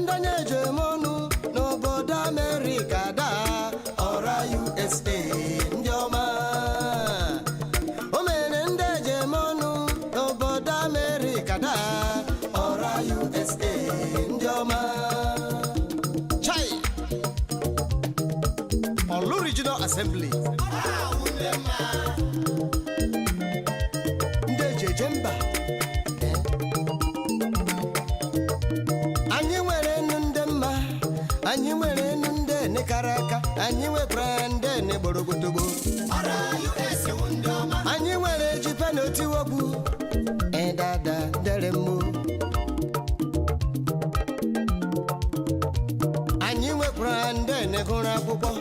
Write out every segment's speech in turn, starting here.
ndanye jemonu n'obodo America da ọra USA ndị ọma. O mere ndị jemonu n'obodo America da ọra USA ndị ọma. Chai Olu Regional Assembly ndị jejemba. Anyị nwere enu ndị nekara aka, anyị nwekwara ndị negborogbotogbo. Anyị nwere jipe n'otiwogbu dada dere mmo. Anyị nwekwara ndị negụrụ akwụkwọ.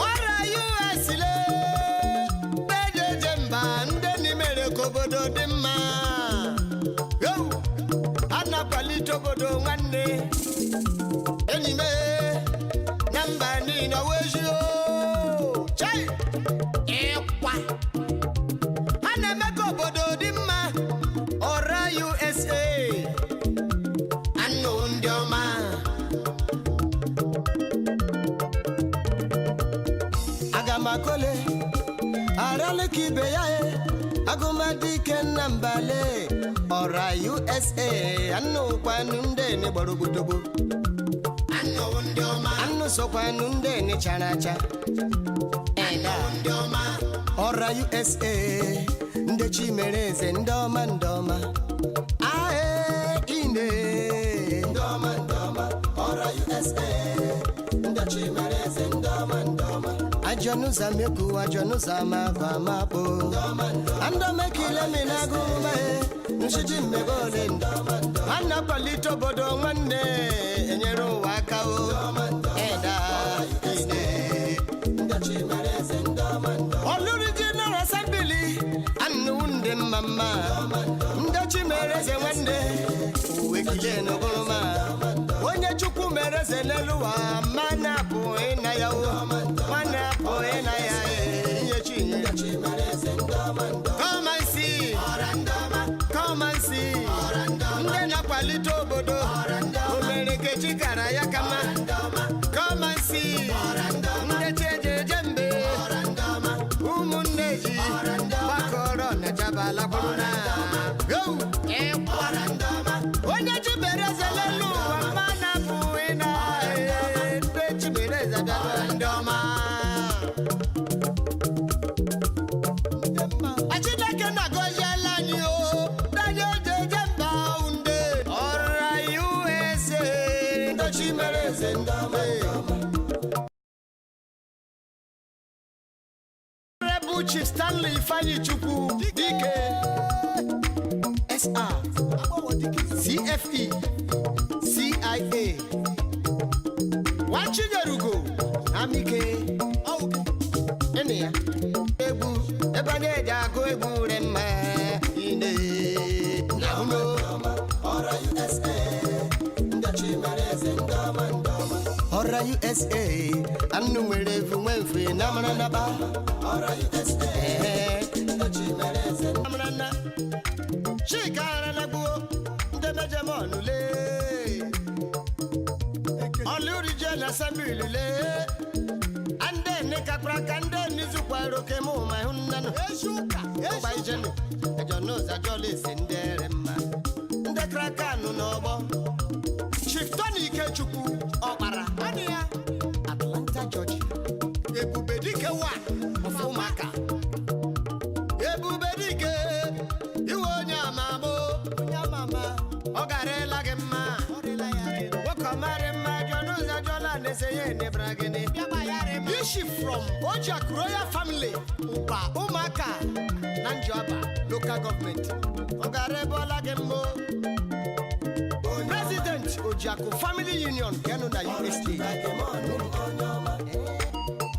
Ọra US le dejeje mba ndị n'imere ka obodo dị mma. Anakwalite obodo nwanne. Enime namba ni na wejio chai ekwa ana meko bodo di mma ọra USA anu ndị ọma. Agamakole arale kibe ya agumadike nambale ọra USA anu kwanu ndị ne gborogbotogbo. Anụ sokwanu ndị n'ịchara acha. Ọra USA ndị chi mere eze ndị ọma ndị ọma. Ine ndị ọma ndị ọma. Ọra USA ndị chi mere eze ndị ọma ndị ọma. Ajọnuza meku ajọnuza makwa makpo. Andọmekile minagu mee nshiji mmegole ndị ọma ndị ọma. Anakwalite obodo nwanne enyere ụwa aka o. Olu Regional Assembly anu ndị mama ndị chi mere eze nwanne uwe kile n'ogoroma. Onye Chukwu mere eze n'elu ụwa mana apụghị na ya o. Mana apụghị na ya ihe chi nyere. Come and see. Come and see. Ndị na-akwalite obodo o mere ka chi kara ya kama. Come and see. Ndị chejeje mbe ụmụnne ji gbakọrọ na jabala kwuruna. Onye chibere eze n'elu ụwa mana apụghị na ndị chibere eze bịara ndị ọma. Chineke na-agọziela anyị o danye jeje mba unde ọra USA ndị chibere eze ndị ọma. Chief Stanley Ifeanyi Chukwu Dike SR CFE CIA Wachinyerugo Amike Enia Egwu Ebanye eji agụ egwu remma ine Nahuno Ọra USA ndị chi mere eze ndị ọma ndị ọma. Ọra USA anu nwere efu nwe mfe na mara naba. Ọra USA ndị chi mere eze ndị mara na Chika aralagbuo ndị mejemọnụ le Olu Regional Assembly le ande nekakra ka ndị nizukwa roke mụ ma hụ nnanụ ụgba ijenu ejonoza jolisi ndị ere mma ndị krakanụ n'ọgbọ. Chief Tony Ikechukwu Ọkpara Atlanta Georgia. Ebube dike wa ofu ụmụaka. Ebube dike iwe onye amamo ọ garela gị mma. Nwoke ọmarị mma jọnụza jọla na-ese ya enebra gịnị. Ishi from Ojak Royal Family ụba ụmụaka na Njoba Local Government. Ọ gara ebe ọla gị mma. President Ojiako Family Union kenu na USA.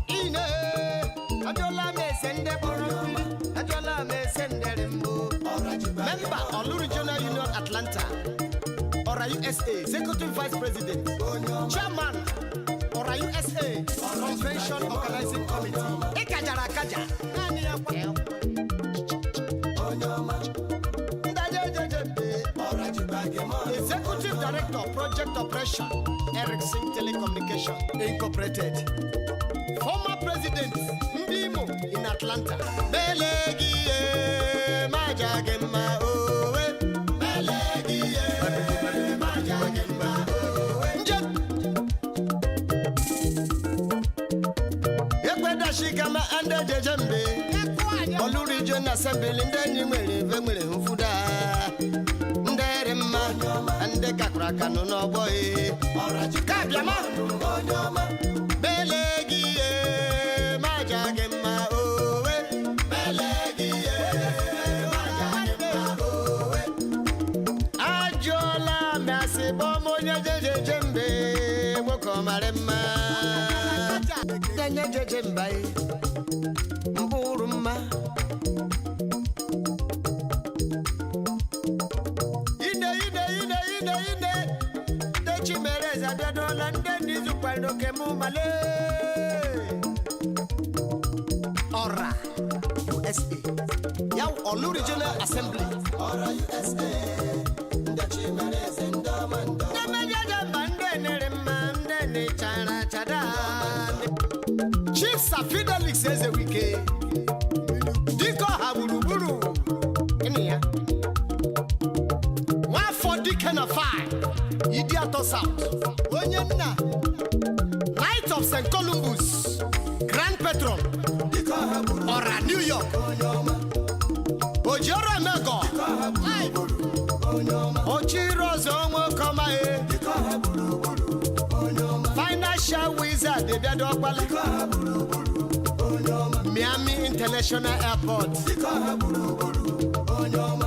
Ine ajola mesende borofili ajola mesende rimbo. Member Olu Regional Union Atlanta Ọra USA Executive Vice President Chairman Ọra USA Convention Organizing Committee Ikajara Kaja Executive Director, Project Operation, Ericsson Telecommunication Incorporated. Former President Ndimo in Atlanta. Belegie, Majagema, Owe. Belegie, Majagema, Owe. Ekweda Shikama and the Jembe. Olu Region Assembly in the Nimere Fuda. Nderema and the Kakraka no boy. Kabiama. Belegie, Majagema, Owe. Belegie, Majagema, Owe. Ajola, Massy Bomo, Jembe, Mokomarema. Danya Jembe, Mburuma. Ide. The Chimeres at the London is Male. Ora USA. Yow Olu Regional Assembly. Ora USA. The Chimeres and Damando. The Major Chana. Chief Safidelix says a weekend. Diko Haburu. Enia. 140 can of fire. Idiato South. Onyena. Knight of St. Columbus. Grand Patron. Ora New York. Ojoro Mego. Ochiro Zomo Komae. Financial Wizard. Miami International Airport.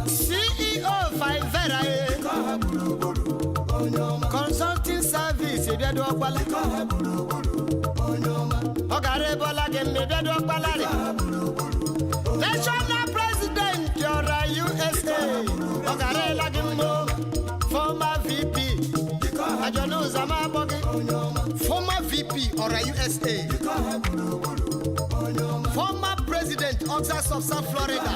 CEO Fivera. Consulting Service. National President, Ora USA. Former VP. Former VP, Ora USA. Former President, Oxas of South Florida.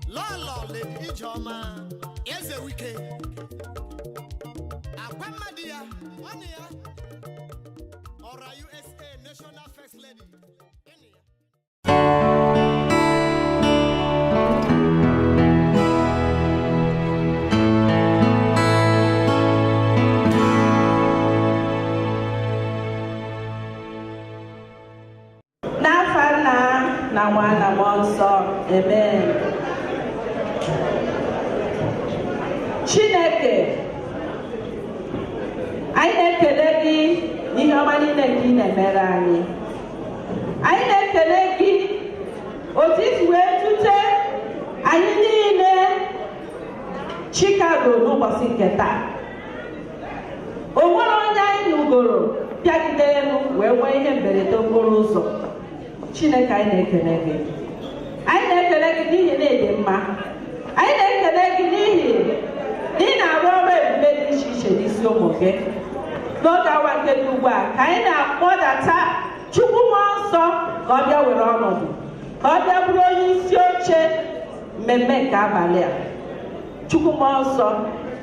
Lolo Lady Ijoma, here's a weekend. Akwamadia, 1 year. Ora USA National First Lady. Amen. Chineke, anyị na-ekele gị n'ihe ọma niile nke ị na-emere anyị. Anyị na-ekele gị otu isi wee dute anyị niile Chicago n'ụbọchị nke taa. O nwere onye anyị nụgoro bịagide elu wee nwee ihe mberede okporo ụzọ. Chineke, anyị na-ekele gị. Anyị na-ekele gị n'ihi na ịdị mma. Anyị na-ekele gị n'ihi na ị na-arụ ọrụ ebube dị iche iche n'isi ụmụ gị. N'oge awa nke dị ugbu a, ka anyị na-akpọdata Chukwu Mmụọ Nsọ ka ọ bịa were ọnọdụ, ka ọ bịa bụrụ onye isi oche mmemme nke abalị a. Chukwu Mmụọ Nsọ,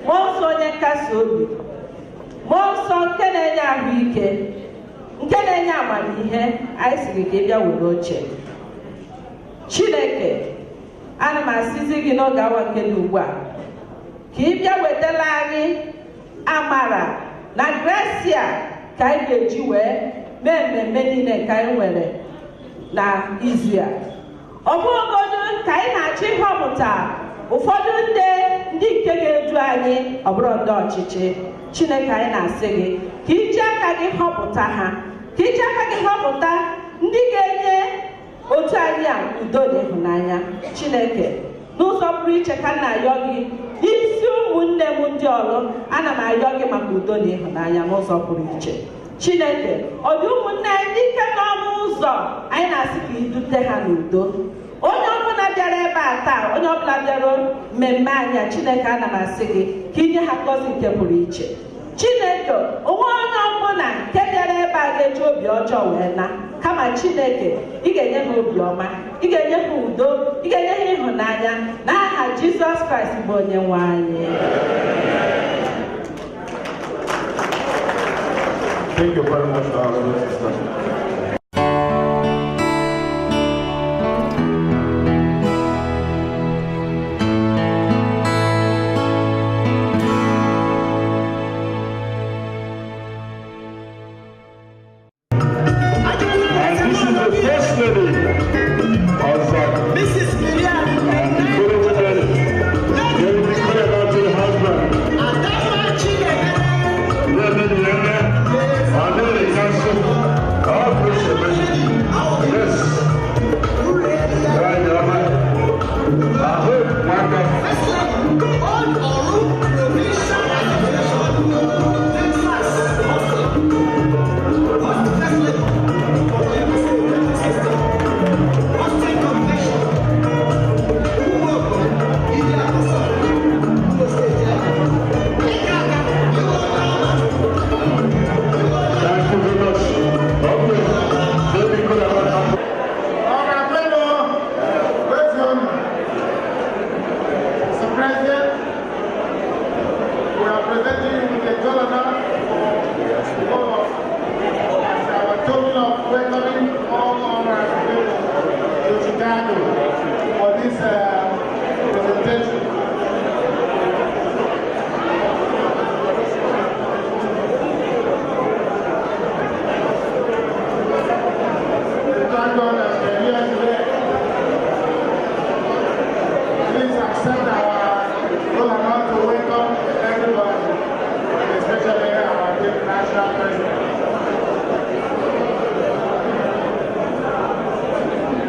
Mmụọ Nsọ onye nkasi obi, Mmụọ Nsọ nke na-enye ahụike, nke na-enye amamihe, anyị siri gị bịa were oche. Chineke, ana m asịzi gị n'oge awa nke dị ugbu a ka ị bịa wetala anyị amara na gracia ka anyị ga-eji wee mee mmemme niile nke anyị nwere na izu a. Ọ bụrụgodu ka anyị na-achọ ịhọpụta ụfọdụ ndị nke ga-edu anyị, ọ bụrụ ndị ọchịchị. Chineke, anyị na-asị gị ka iji aka gị họpụta ha, ka iji aka gị họpụta ndị ga-enye otu anyị a udo na ịhụnanya. Chineke, n'ụzọ pụrụ iche ka m na-ayọ gị n'isi ụmụnne m ndị ọrụ, ana m ayọ gị maka udo na ịhụnanya n'ụzọ pụrụ iche. Chineke, ọ dị ụmụnne anyị ike n'ọnụ ụzọ, anyị na-asị ka idute ha n'udo. onye ọbụla bịara ebe a taa, onye ọbụla bịara mmemme anyị, Chineke ana m asị gị ka inye ha ngọzi nke pụrụ iche. Chineke onwe onye ọbụla nke bịara ebe a ga-eji obi ọjọọ wee na, kama Chineke ị ga-enye ha obiọma, ị ga-enye ha udo, ị ga-enye ha ịhụnanya n'aha Jizọs Kraịst bụ Onyenwe anyị. Thank you very much, sister.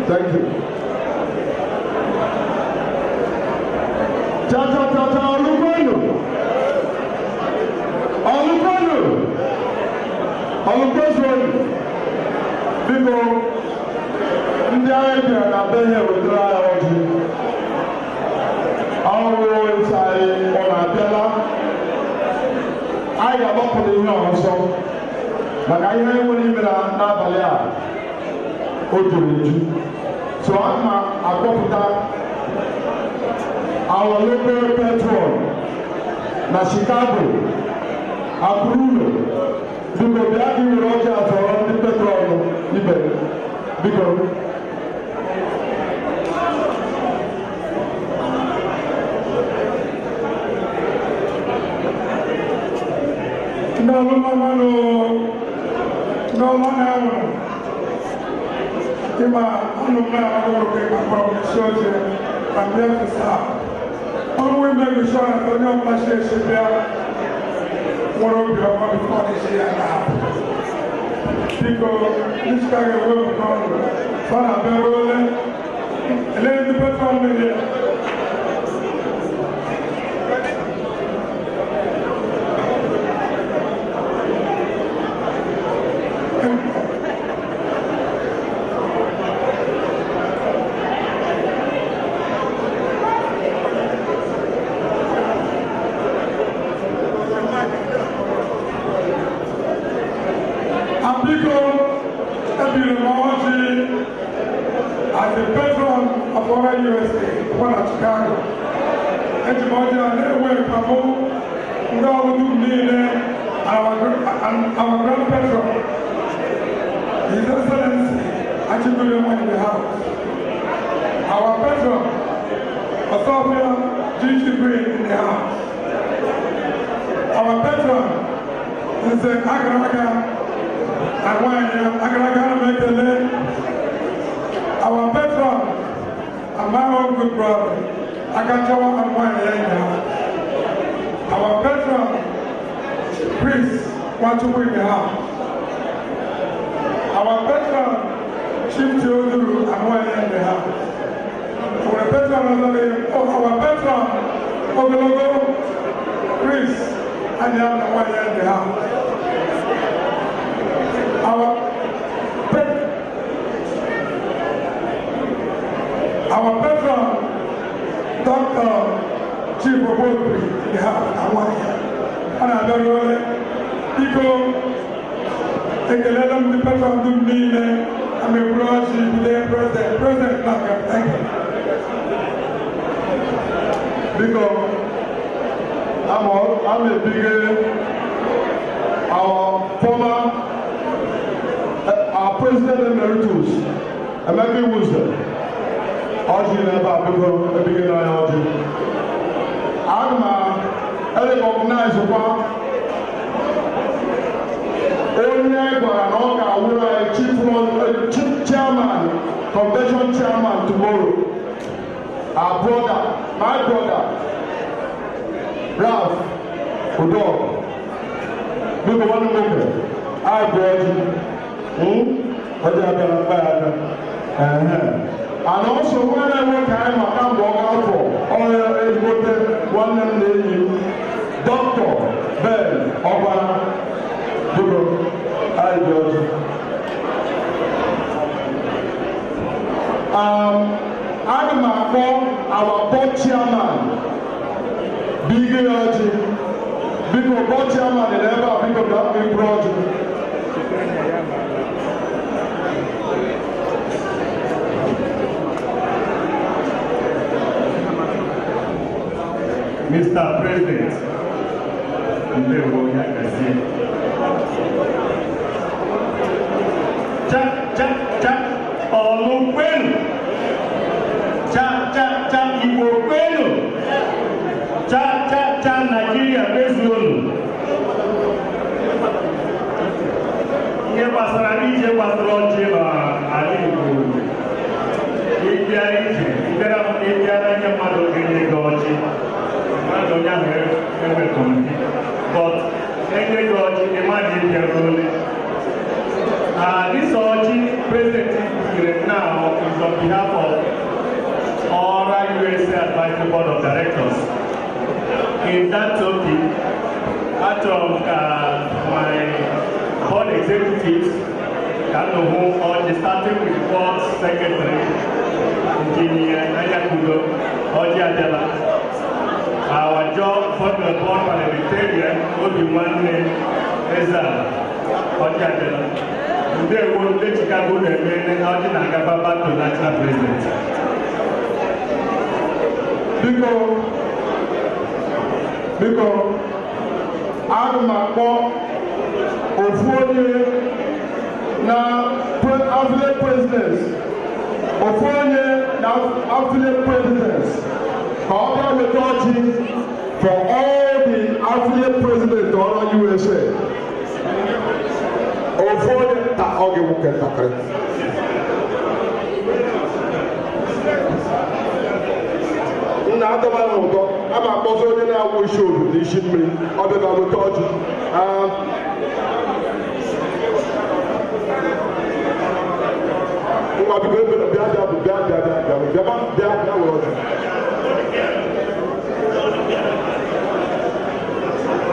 Thank you. So I'm our local patron na Chicago, Bruno, because they are giving Roger for the petrol, because no. I'm not going to from the church and left the staff. When we make sure that the young man says, one of your money for this year now. Because this guy is well known. Father, they're rolling. And then the person in there. Our grand patron, His Excellency Achibulema in the house. Our patron, Asofia G.C. Green in the house. Our patron is Agaraga and Agaraga Mekele. Our patron, and my own good brother, Agachawa and Wanya in the house. Our patron, Priest, want to win the house. Our patron, Chief Theodore, and one in the house. Our patron, our patron, Ogologo, Chris, and the other one in the house. chief of poultry the house Awanya ana abịaruole biko ekelela m ndị patron dum niile ameburu ọchị bido president Naka thank you biko I'm a big our former our president emeritus Emeka Iwuze ọjị n'ebe a biko ebighị n'anya ọjị aga m recognize kwa onye gwara na ọ ga-awụrụ anyị chief chairman convention chairman tomorrow our brother my brother Ralph Udor biko nwanne m nwoke anyị bụ ọjị abịara mkpa ya aka and also nwanne m nwoke anyị maka mgbe ọ ga-afọ ọrịa ezigbote nwanne m na enyi m Dr. Ben Ọgbara biko anyị bụ ọjị aga m akpọ our board chairman Bigi ọjị biko board chairman dị ebe a biko bịa kpụ iburu ọjị Mr. President, ndewo ya gazie. Cha ọlụ kwenu. Cha Igbo kwenu. Cha Nigeria mezuonu. Ihe gbasara ije gbasara ọjị n'ala Igbo. Ịbịa ije, ịbịa n'anya mmadụ ga-enye gị ọjị. But any George, a man in here this Oji president now is on behalf of Aura USA Advisory Board of Directors. In that topic, out of my board executives, starting with board secretary, engineer Ayakudo, Oji Adela. Our job for the board parliamentarian will be one name as Ojadela. They will let Chicago remain and Ojinagaba back to national president. Because I'm a na affiliate presidents, affiliate presidents. However, with Oji for all the affiliate presidents of the USA. Over the Ogi Wuketakre. Now, the man I'm a person in our show, the shipment of the Oji.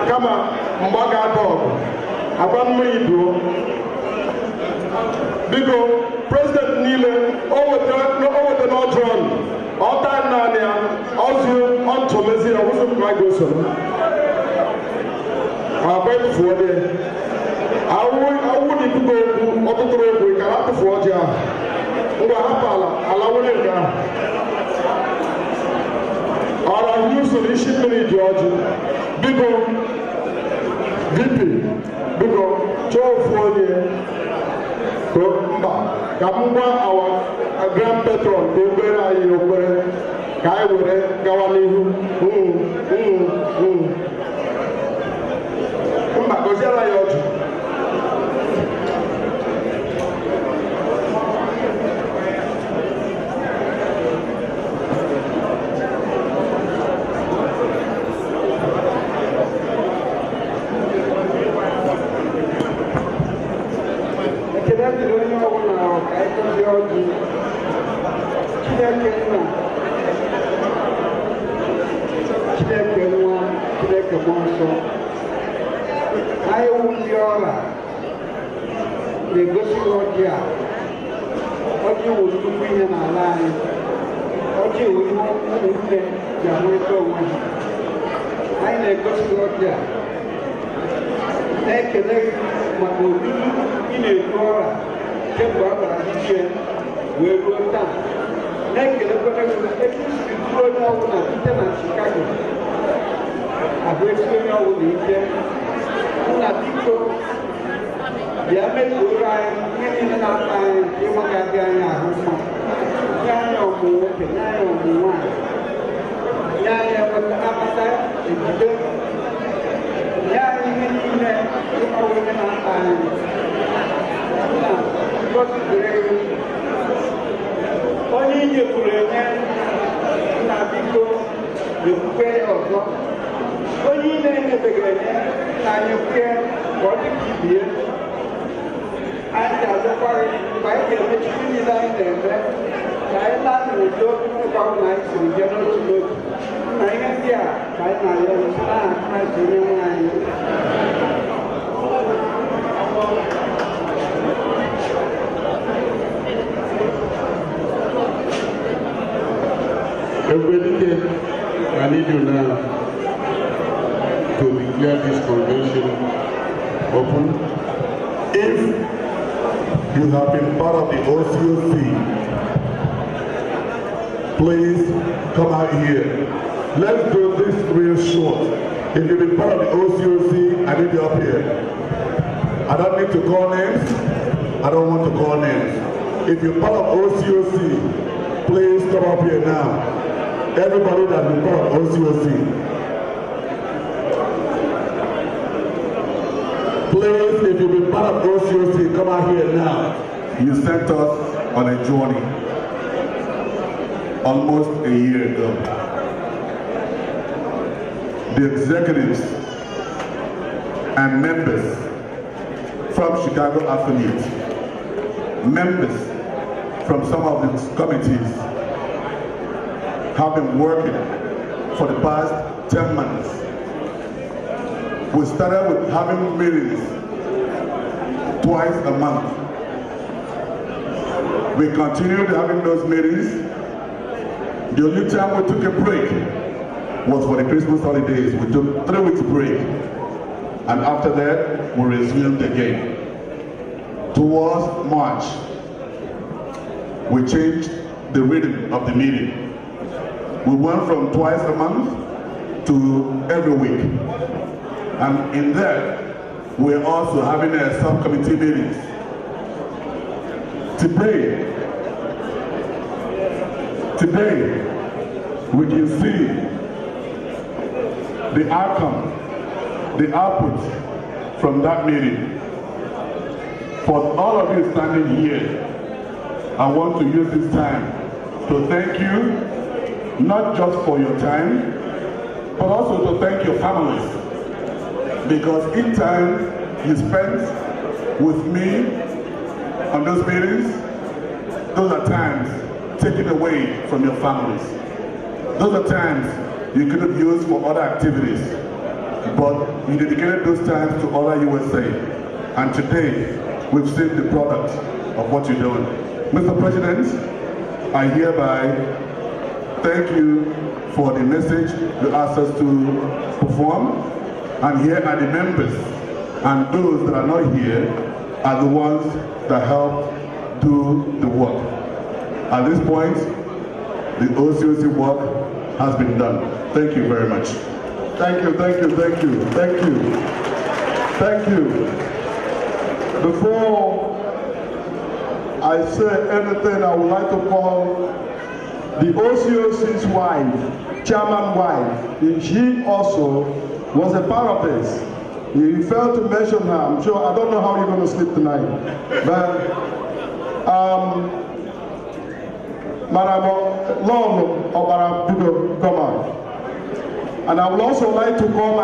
Kama mgbaga dog agwa mmiri duo biko president niile o wetara n'ọjọọ ọta naanị ya ọzụ ọntụmezi ya wụsụ mgbagoso agwa etufuo dị awụ n'ikuku okwu ọtụtụrụ okwu ikara atụfu ọjị ahụ ngwa hapụ ala nwere nke ahụ ọrụ ahụ usoro isi mmiri dị ọjị biko VP biko chọọ ofu onye mba ka m gwa awa grand patron ka okpere anyị okpere ka anyị were gawa n'ihu mba gọziere ya ọjị na-egosi ọjị a ọjị wụ nnukwu ihe n'ala anyị ọjị wụ ihe ụmụnne ji ahụrịta onwe ha anyị na-egosi ọdị a na-ekele gị maka odudu ị na-edu ọra kemgbe a gwara gị ihe wee ruo taa na-ekelekwana gị etu siri duru onye ọbụla site na Chicago abụ esi onye ọbụla ike nna biko bịa mezuoro anyị ihe niile na-akpa anyị nke ịmagadị anyị ahụ mma nye anyị ọmụmụ nwoke nye anyị ọmụmụ nwaanyị nye anyị amata ejide nye anyị ihe niile ịkọwa ihe na-akpa anyị na ngozi dịrị gị onye inyefuru enye nna biko ekwukwe ya ọzọ onye ị na-enyebeghị enye na anyị kwue ka ọ dị ka ibie anyị ga-azụkwa gị mgbe anyị ga-emechi niile anyị na-eme ka anyị laa n'udo ịkwa na anyị siri je n'otu n'otu na ihe ndị a ka anyị na-arịọ n'isi n'aha Kraịst onye nwe anyị. Everything I need you now to declare this convention open. If you have been part of the OCOC, please come out here. Let's do this real short. If you've been part of the OCOC, I need you up here. I don't need to call names. I don't want to call names. If you're part of OCOC, please come up here now. Everybody that has been part of OCOC, please, if you've been part of OCOC, come out here now. You sent us on a journey almost a year ago. The executives and members from Chicago affiliates, members from some of the committees have been working for the past 10 months. We started with having meetings twice a month. We continued having those meetings. The only time we took a break was for the Christmas holidays. We took 3 weeks break. And after that, we resumed again. Towards March, we changed the rhythm of the meeting. We went from twice a month to every week. And in that, we're also having a subcommittee meetings. Today, we can see the outcome, the output from that meeting. For all of you standing here, I want to use this time to thank you, not just for your time, but also to thank your families. Because each time you spent with me on those meetings, those are times taken away from your families. Those are times you could have used for other activities, but you dedicated those times to Order USA. And today, we've seen the product of what you're doing. Mr. President, I hereby thank you for the message you asked us to perform. And here are the members, and those that are not here are the ones that help do the work. At this point, the OCOC work has been done. Thank you very much. Thank you, thank you, thank you, thank you, thank you. Before I say anything, I would like to call the OCOC's wife, chairman wife. She also was a part of this. You failed to mention her. I'm sure, I don't know how you're going to sleep tonight. But, Madam Long Obarabudo Goma. And I would also like to call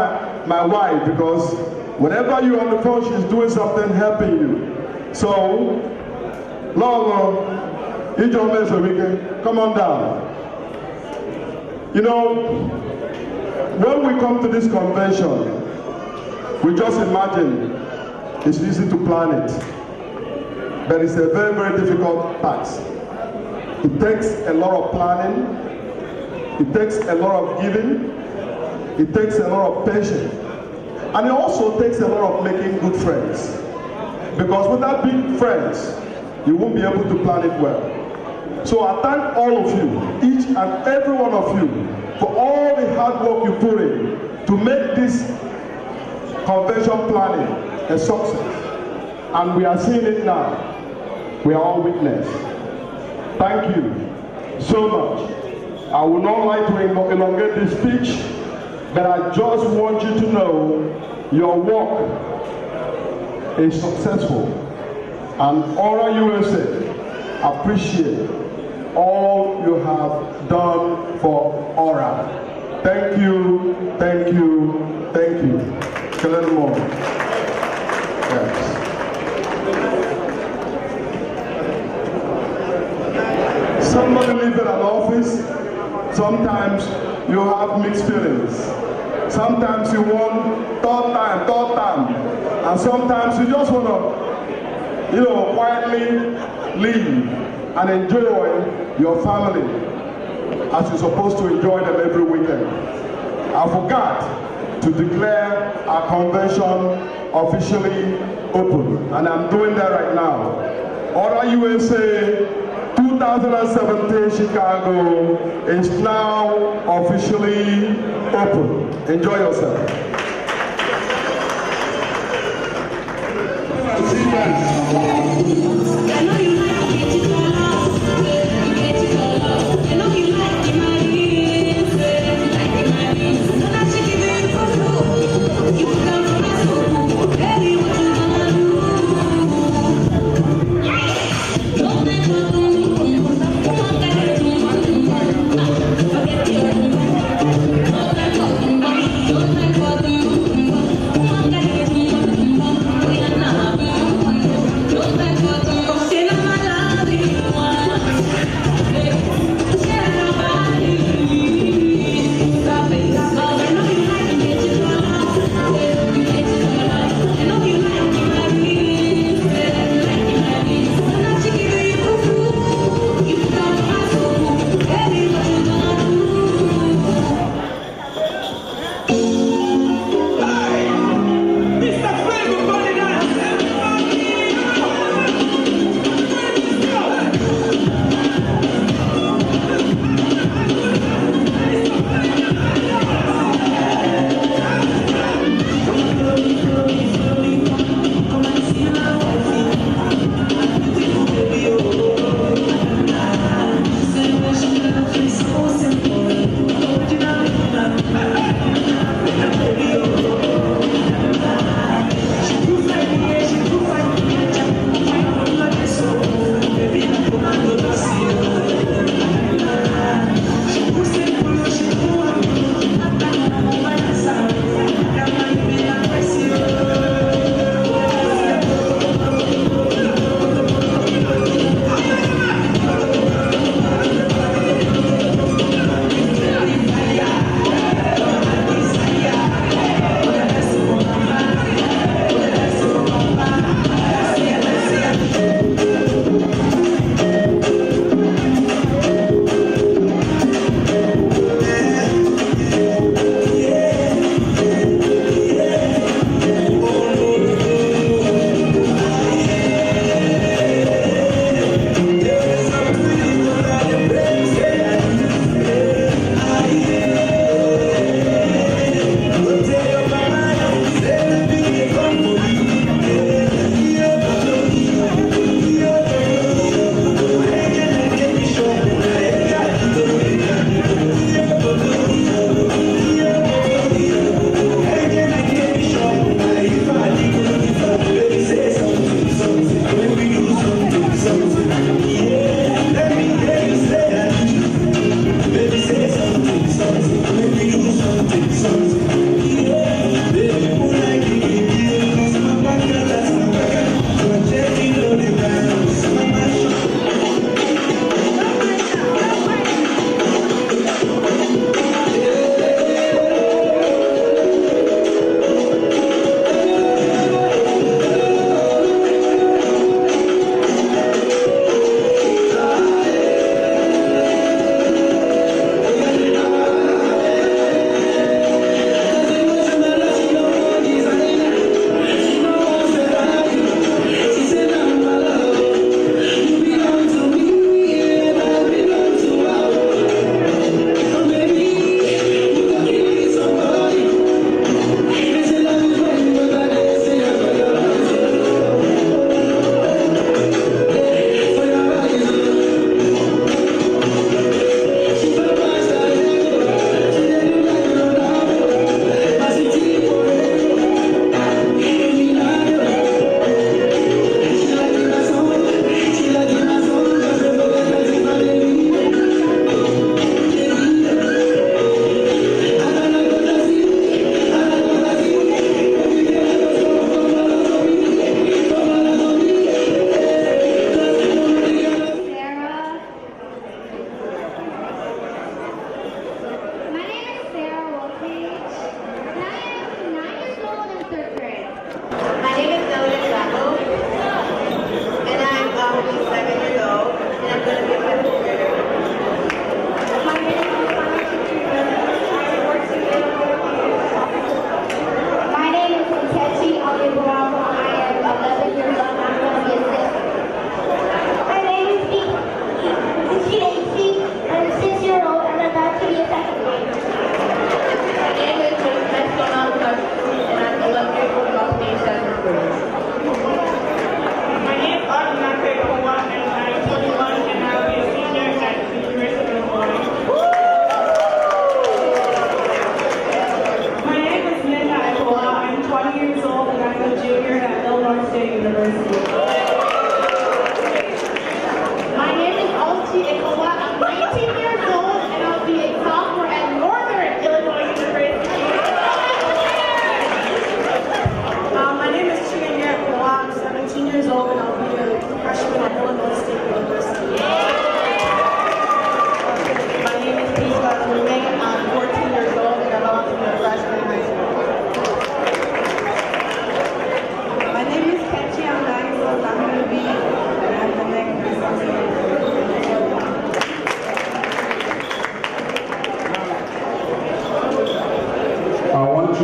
my wife, because whenever you're on the phone, she's doing something helping you. So, Long, come on down. You know, when we come to this convention, we just imagine it's easy to plan it, but it's a very, very difficult task. It takes a lot of planning, It takes a lot of giving. It takes a lot of patience. And it also takes a lot of making good friends. Because without big friends, you won't be able to plan it well. So I thank all of you, each and every one of you, for all the hard work you put in to make this convention planning a success. And we are seeing it now. We are all witness. Thank you so much. I would not like to elongate this speech, but I just want you to know your work is successful. And Aura USA appreciate all you have done for Aura. Thank you, thank you, thank you. Kelly Moore. Yes. Somebody lives in an office, sometimes you have mixed feelings. Sometimes you want third time, and sometimes you just want to, quietly leave and enjoy your family as you're supposed to enjoy them every weekend. I forgot to declare our convention officially open, and I'm doing that right now. Aura USA 2017 Chicago is now officially open. Enjoy yourself. Don't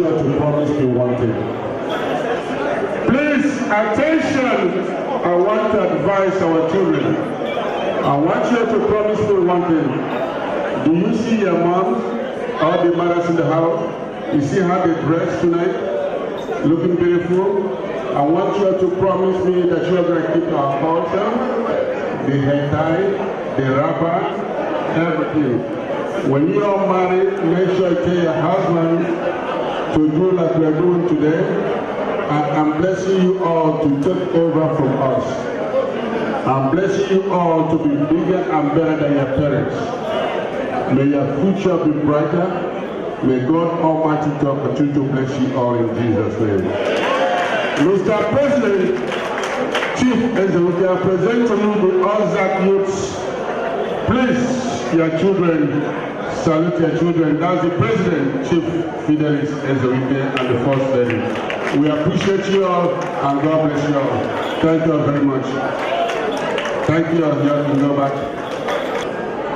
want you to promise me one thing. Please, attention, I want to advise our children. I want you to promise me one thing. Do you see your moms, all the mothers in the house? You see how they dress tonight? Looking beautiful? I want you to promise me that you are going to keep our culture, the hair tie, the wrapper, everything. When you are married, make sure you tell your husband to do like we are doing today. I'm blessing you all to take over from us. I'm blessing you all to be bigger and better than your parents. May your future be brighter. May God Almighty continue to bless you all in Jesus' name. Mr. President, Chief Executive, I present to you the Ozark youths. Please, your children, salute your children. That's the President, Chief Fidelis Ezewike, and the First Lady. We appreciate you all, and God bless you all. Thank you all very much. Thank you all. You can go back.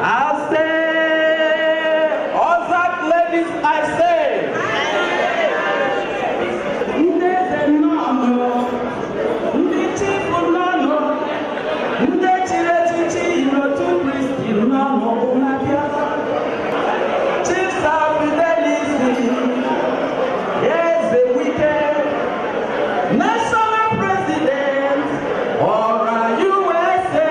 I say, Ozark ladies, I say. National President, or USA,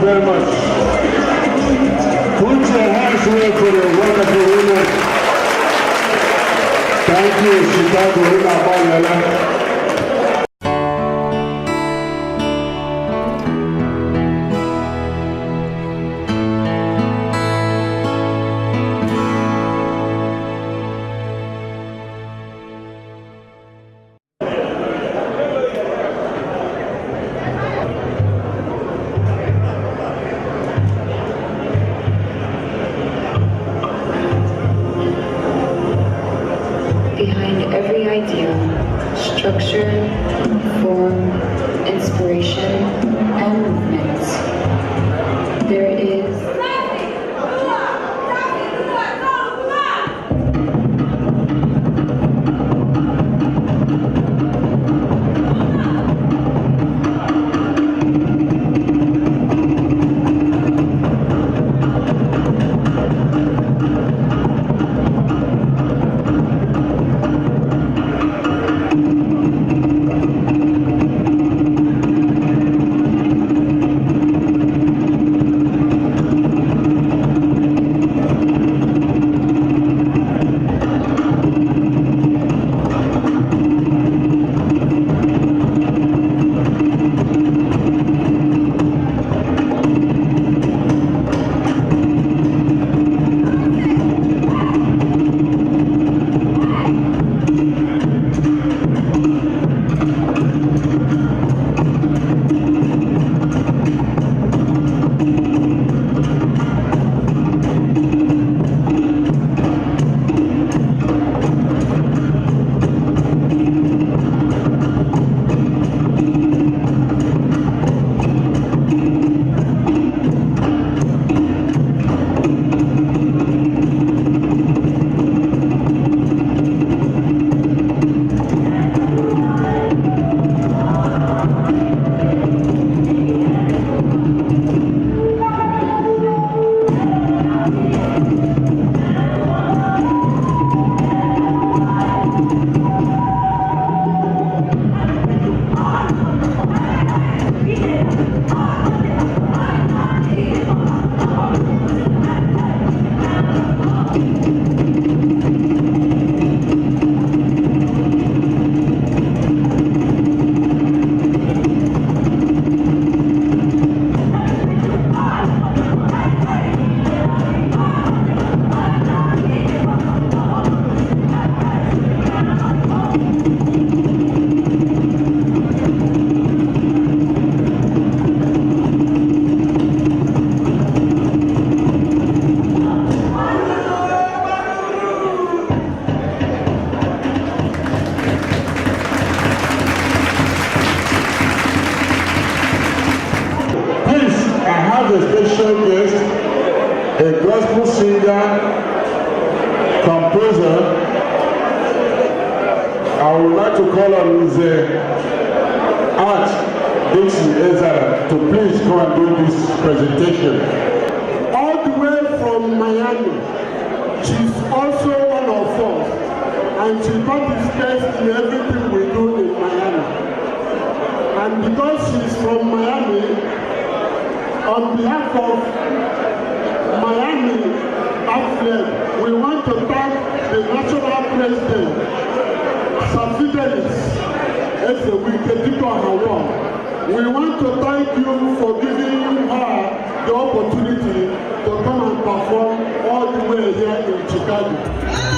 very much. Put your hands together for the wonderful women. Thank you, Chicago. Behind every idea, structure, form, inspiration, and movement, there is a special guest, a gospel singer, composer. I would like to call on the Art Dixie Ezra to please come and do this presentation. All the way from Miami, she's also one of us, and she participates in everything we do in Miami. And because she's from Miami, on behalf of Miami Affleck, we want to thank the national president, Sir Fidelis Ezewike Award. We want to thank you for giving her the opportunity to come and perform all the way here in Chicago. Yeah.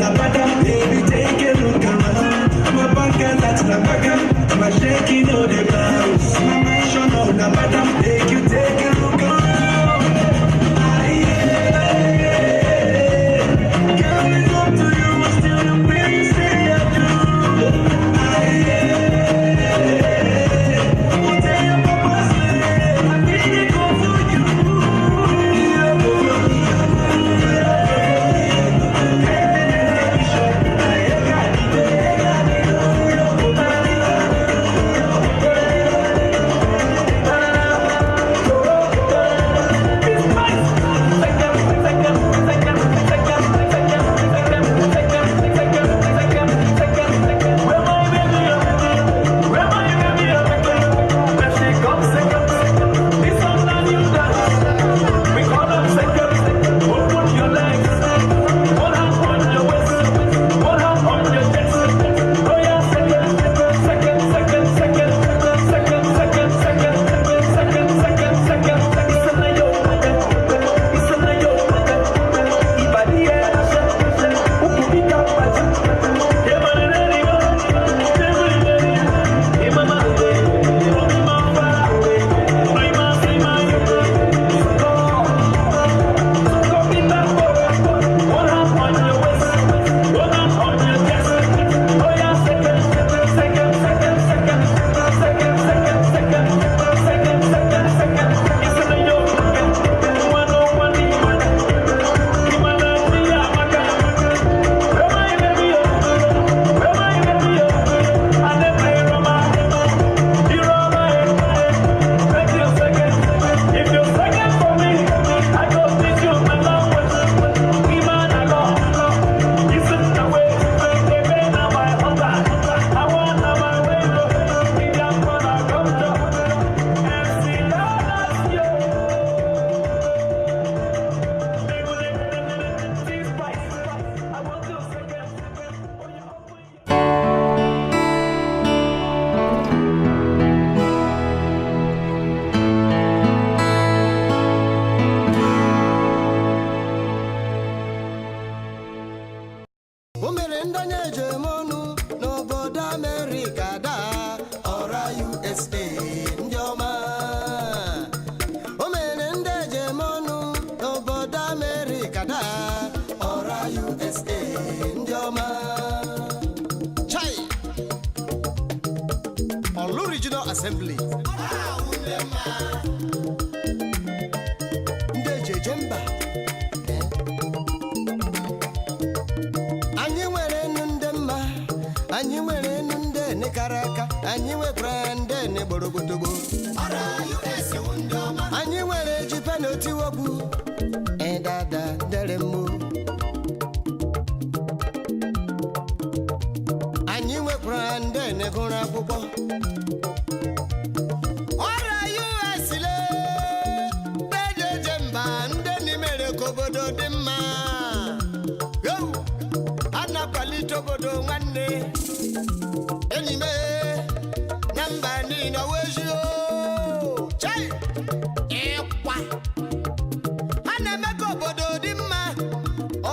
na bada, baby, take a look around. My baka, that's na baka, my shaking on the bounce. My mansion on na bada, make you take a look around. Girl, it's up to you, I still the way you say I do. I'll tell your papa, say, I need it go for you. Assembly. Ndeje Jemba. Anyị nwere nde mma, anyị nwere nde nekaraka, anyị nwere nde ne borogotogo. Anyị nwere jipa n'otiwogbu. Dada deremo. Anyị nwere nde ne gụrụ akwụkwọ. Obodo dị mma a na-akwalite obodo nwanne enyi m na mba niile wezio chai ịkwa a na-eme ka obodo dị mma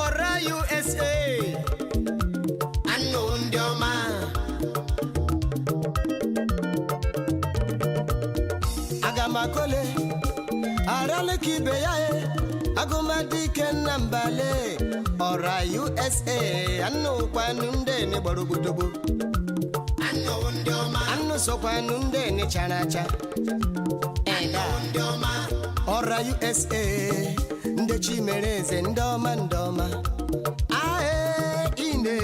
ọra USA anụ ndị ọma aga m akọle arale ka ibe ya Agumadike Nambale Ora USA Anu Kwanunde ni Borogutobo Anu Ndioma Anu Sokwanunde ni Chanacha Anu Ndioma Ora USA Nde Chimereze Ndoma Ndoma Ae Ine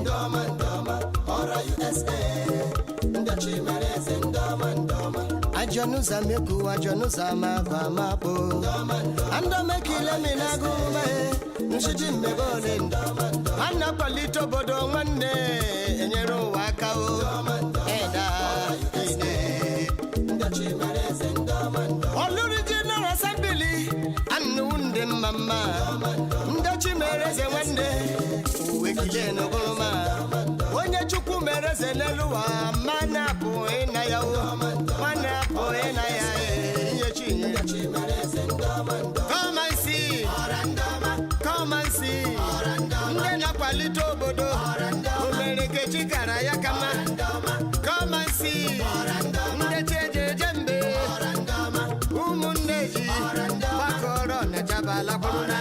Ndoma Ndoma Ora USA Nde Chimereze Ndoma Ndoma Ajonuza meku ajonuza makwa mapo Ando mekile minagume Nshiji mbegole Anna kwalito bodo mwane Enyero wakao Eda Ine Ndachi mereze ndamando Oluri General Assembly Anu unde mama Ndachi mereze wande Uwe kile no guluma Onye chuku mereze neluwa Mana poe na yao Mana poe na ya Yechinye Come and see Come and see Nde na kwa kwalite obodo o mere Nkechi gara ya kama come and see ndị chejeje mbe ụmụnne ji gbakọrọ na jabala kwuruna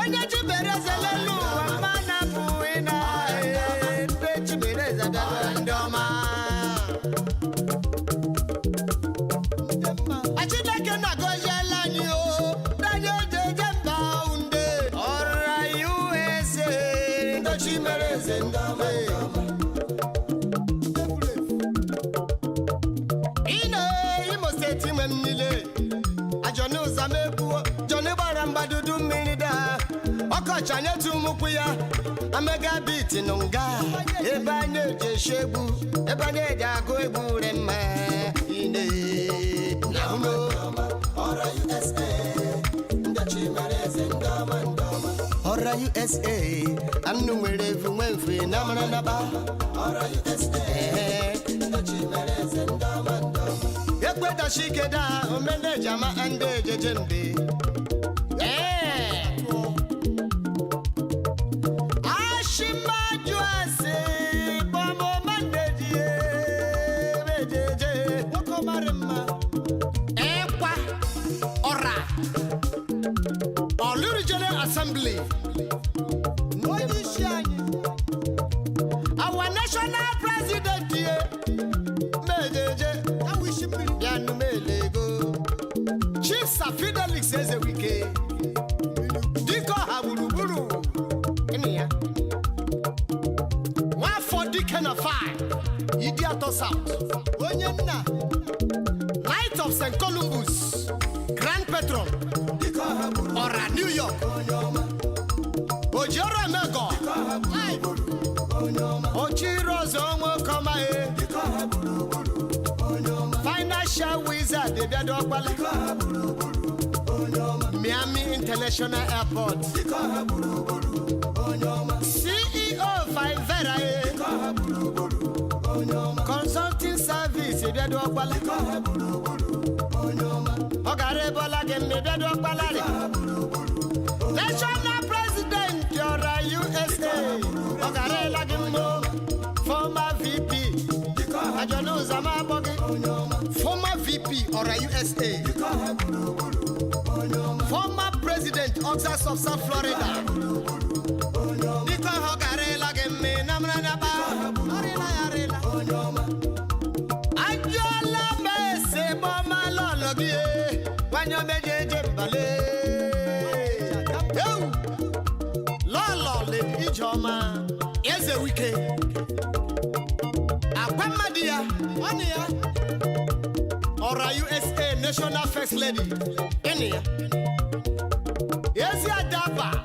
onye chibere zelelu ụwa mana bụ ịna ndị chibere zabịa ndị ọma Chineke na-agọziela anyị o danye ojeje mba unde ọra USA ndị chimere eze ndị ọma Imo steeti nwe m niile ajọni ụzọ m ebuo jọni gbara mgbadudu mmiri daa ọkọchị anyị tụmụkwu ya amega biti nụ nga ebe anyị eji eshi egwu ebe anyị eji agụ egwu re mma ine na umo ọra USA ndị chimere eze ndị ọma ọra USA anụ nwere evu nwe mfe na mara naba ọra USA ndị chimere eze ndị ọma ekwedashi keda omene jama ande jeje mbe ashimaju ase bomo mandeji bejeje okomarema ekwa ora Oluri General Assembly our national president mejeje Chief Safidelix Ezewike Diko Haburuburu Eniya One for Deacon of Fire Idiato South Onyenna Knight of St. Columbus Grand Patron Ora New York Ojoro Emego Ochiro Zongo Komae Financial Wizard Miami International Airport CEO Fivera Consulting Service Ogarebola Gemme National President Yora USA Ogarela Gimmo Former VP Ajonu Zama Bogi Former VP or USA Former President Oxas of South Florida Diko Hogarela Gemme Namranaba Arila Yarila Ajola Mese Boma Lologie Wanyo Meje Jembale Lolo Le Ijoma Ezewike Akwamadia Wania Ora USA National First Lady Enia Yezi Adaba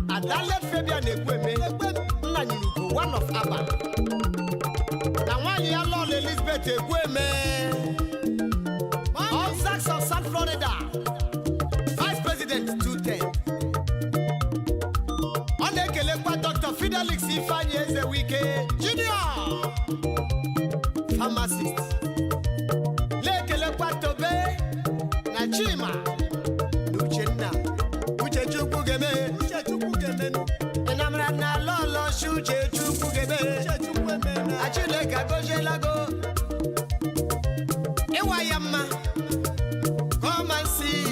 Adalet Fabian Ekweme Nna Nyiruko one of Abba Na nwanyị ya Lolo Elizabeth Ekweme Oxax of South Florida Vice President 210 Ọ na-ekelekwa Dr. Fidelix Ifeanyi Ezewike Junior Pharmacist Lekele Tobe na Chima Uchenna Uchechukwu Geme Enamra na Lolo Uchechukwu Geme Achileka Gojelago Iwayama Come and see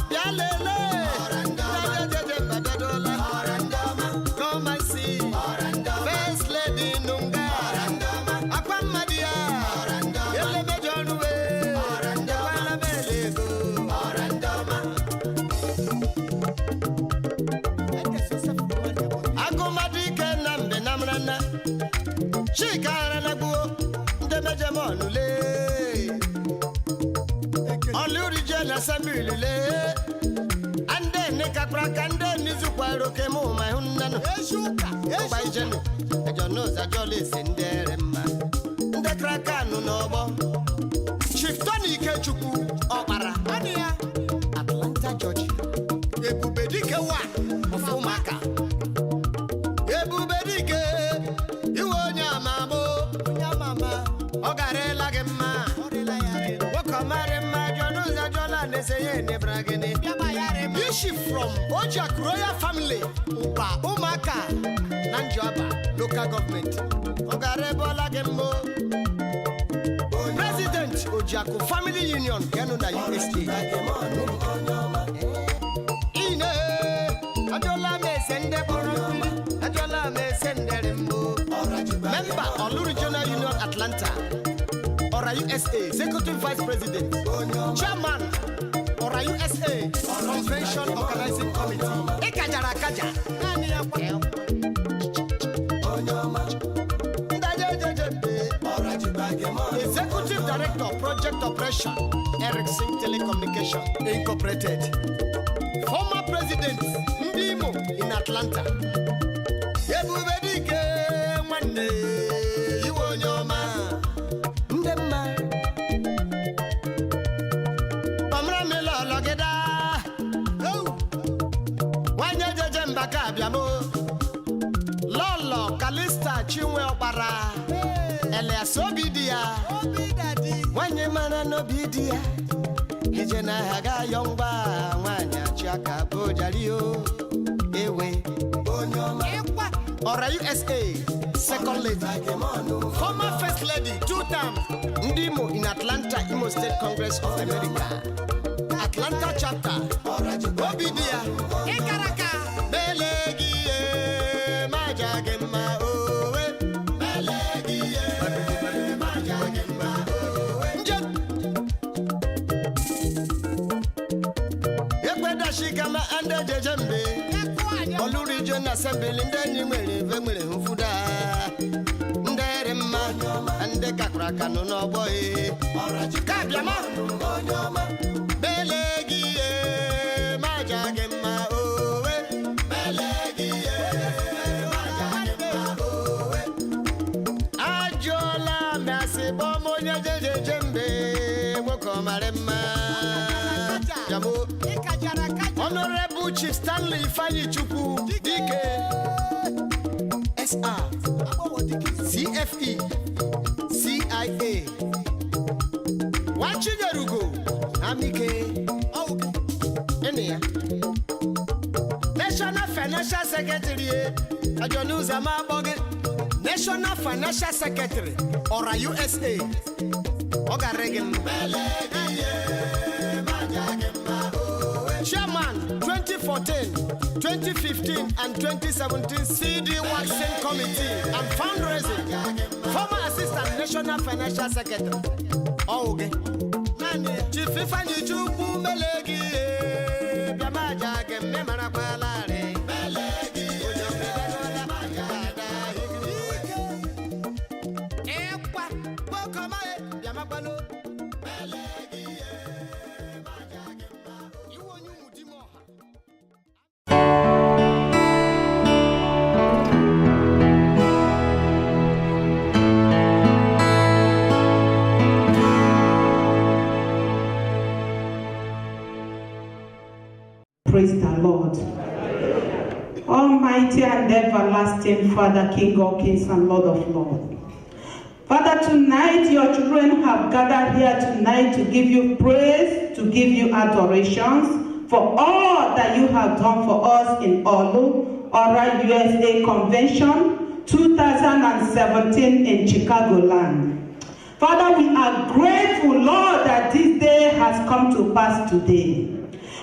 Yalele Come and see First Lady Nunga Akwamadia Agumadike nambe namrana Chikara naguo Ndemeje monule Oluri General Assembly Ande nekapra kande nizukwa roke mu mahunano Oba ijenu Ejono za jole sendere ma Ndekrakanu nobo Chief Tony Ikechukwu Okpara Ania Atlanta, Georgia Ebubedike wa Ofumaka Ebubedike Iwo nyamamo Nyamama Ogarela gemma Wokomare ma Jonuza Jola Neseye Nebragene Yaba yare Chief from Ojak Royal Family, Upa Umaka, Nanjoaba, local government. Ogarebola Gembo. President Ojaku Family Union, Canada, USA. Ine, Adola me sende Borombi, Adola me sende Rembo. Member Olu Regional Union Atlanta, Ora USA, Executive Vice President, Chairman, Ora USA, Convention Organizing Committee, Ekajara Kaja, Executive Director, Project Operation, Ericsson Telecommunication Incorporated. Former President, Ndimo in Atlanta. Ebubedike Mwane, Iwonyoma, Ndema. Pamra Mela Logeda. Oh, Wanya Jembaka Biamo. Lolo Kalista Chinwe Obara. Elias Obidia, Wanye mana no bidia, Hijena Haga Yongba, Wanya Chaka Bojario, Ewe, Ora USA, Second Lady, former First Lady, 2 times, Ndimo in Atlanta, Imo State Congress of America, Atlanta chapter, Obidia, Ekaraka, Belegi, Majagema, Shikama and the Jembe, Olu Region Assembly, and then you may live Fuda, Nderema, and the Kakrakano no boy, Kabiama, Belegi, Majagema, Belegi, Majagema, Ajola, Massy Bomo, Jembe, Mokomarema, Jamu. Honorable Chief Stanley Fanny Chuku, DK, SR, CFE, CIA, Wachigarugo, Amike, Enia, National Financial Secretary, Ajonuza Maboge, National Financial Secretary, Ora USA, Ogaregan, Chairman 2014, 2015 and 2017 CD Waxing Committee and Fundraising, former Assistant National Financial Secretary. Okay. Chief Ifeanyi Chukwu Melegi, Biamaja Gemme Marakwalare, Melegi, Ekwa, Bokamae, Biamapalo, Melegi. Praise the Lord. Almighty and everlasting Father, King of kings and Lord of lords. Father, tonight your children have gathered here tonight to give you praise, to give you adorations for all that you have done for us in Olu, Ora USA Convention 2017 in Chicagoland. Father, we are grateful, Lord, that this day has come to pass today.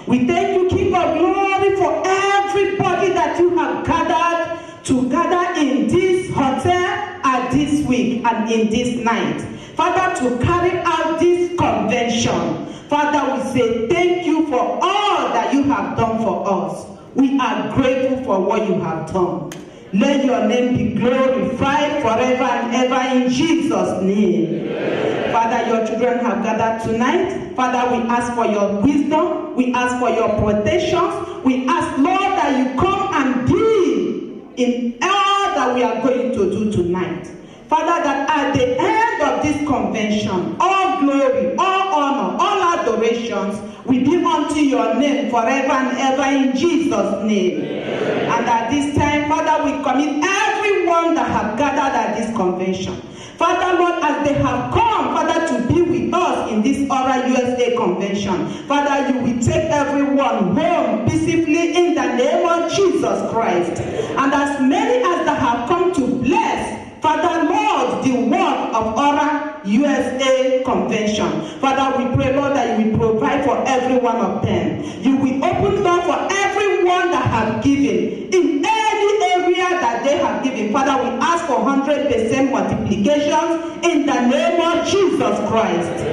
We thank you, King of glory, for everybody that you have gathered to gather in this hotel at this week and in this night. Father, to carry out this convention. Father, we say thank you for all that you have done for us. We are grateful for what you have done. Let your name be glorified forever and ever in Jesus' name. Amen. Father, your children have gathered tonight. Father, we ask for your wisdom. We ask for your protections. We ask, Lord, that you come and be in all that we are going to do tonight. Father, that at the end of this convention, all glory, all honor, all adorations will be unto your name forever and ever in Jesus' name. Amen. And at this time, Father, we commit everyone that have gathered at this convention. Father, Lord, as they have come, Father, to be with with us in this Oral USA Convention. Father, you will take everyone home peacefully in the name of Jesus Christ. And as many as that have come to bless, Father, Lord, the work of Oral USA Convention. Father, we pray, Lord, that you will provide for every one of them. You will open door for everyone that have given in any area that they have given. Father, we ask for 100% multiplications in the name of Jesus Christ.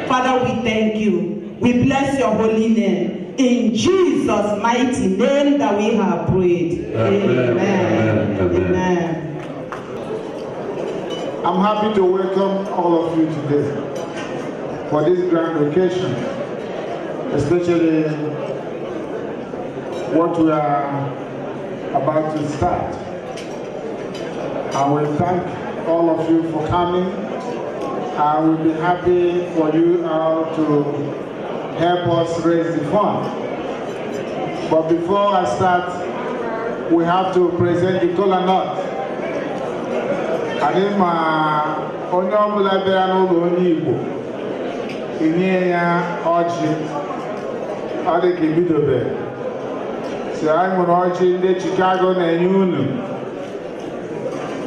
Father, we thank you. We bless your holy name. In Jesus' mighty name that we have prayed. Amen. Amen. Amen. I'm happy to welcome all of you today for this grand occasion, especially what we are about to start. I will thank all of you for coming. I will be happy for you all to help us raise the fund. But before I start, we have to present the kola nut. Adị ma onye ọbụla bịara n'ụlọ onye Igbo enye ya ọjị, ọ dị ka ebidobe. Si anyị nwere ọjị ndị Chicago na-enye unu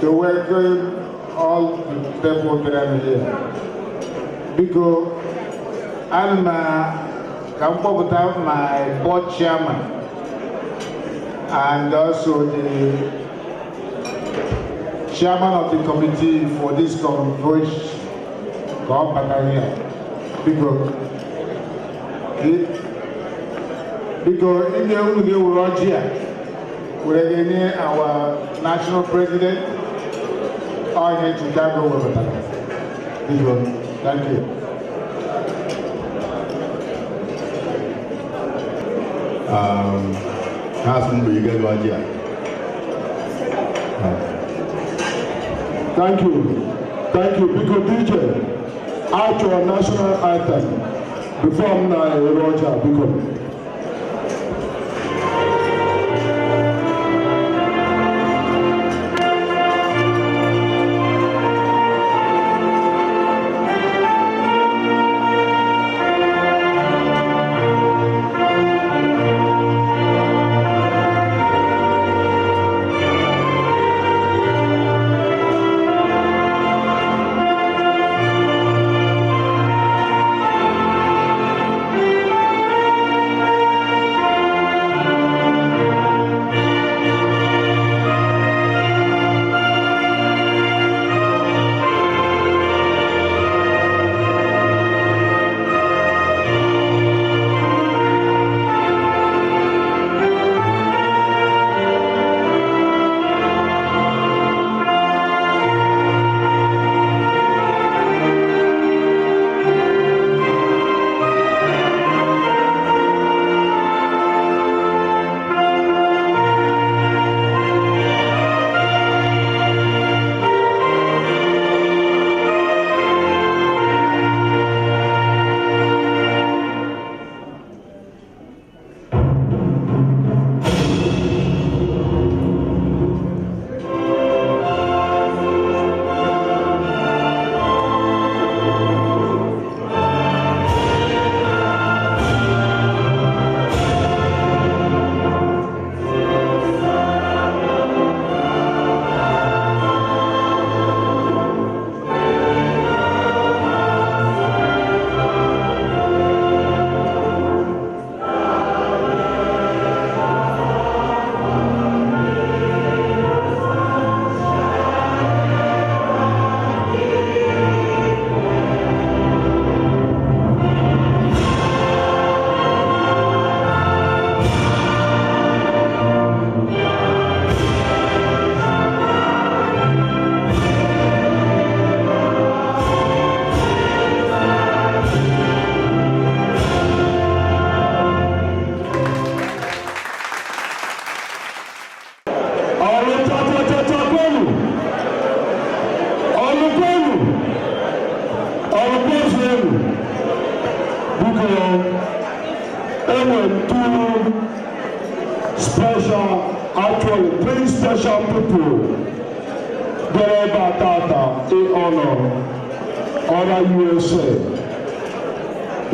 to welcome all the people bịara here. Biko, ana m ka m kpọpụta my board chairman and also the chairman of the committee for this convocation, because in the Georgia, we are our national president, or here to Chicago. Thank you. Thank you, because DJ, our national anthem, before Roger, because. Special people, Dereba Tata, honor, Oral USA.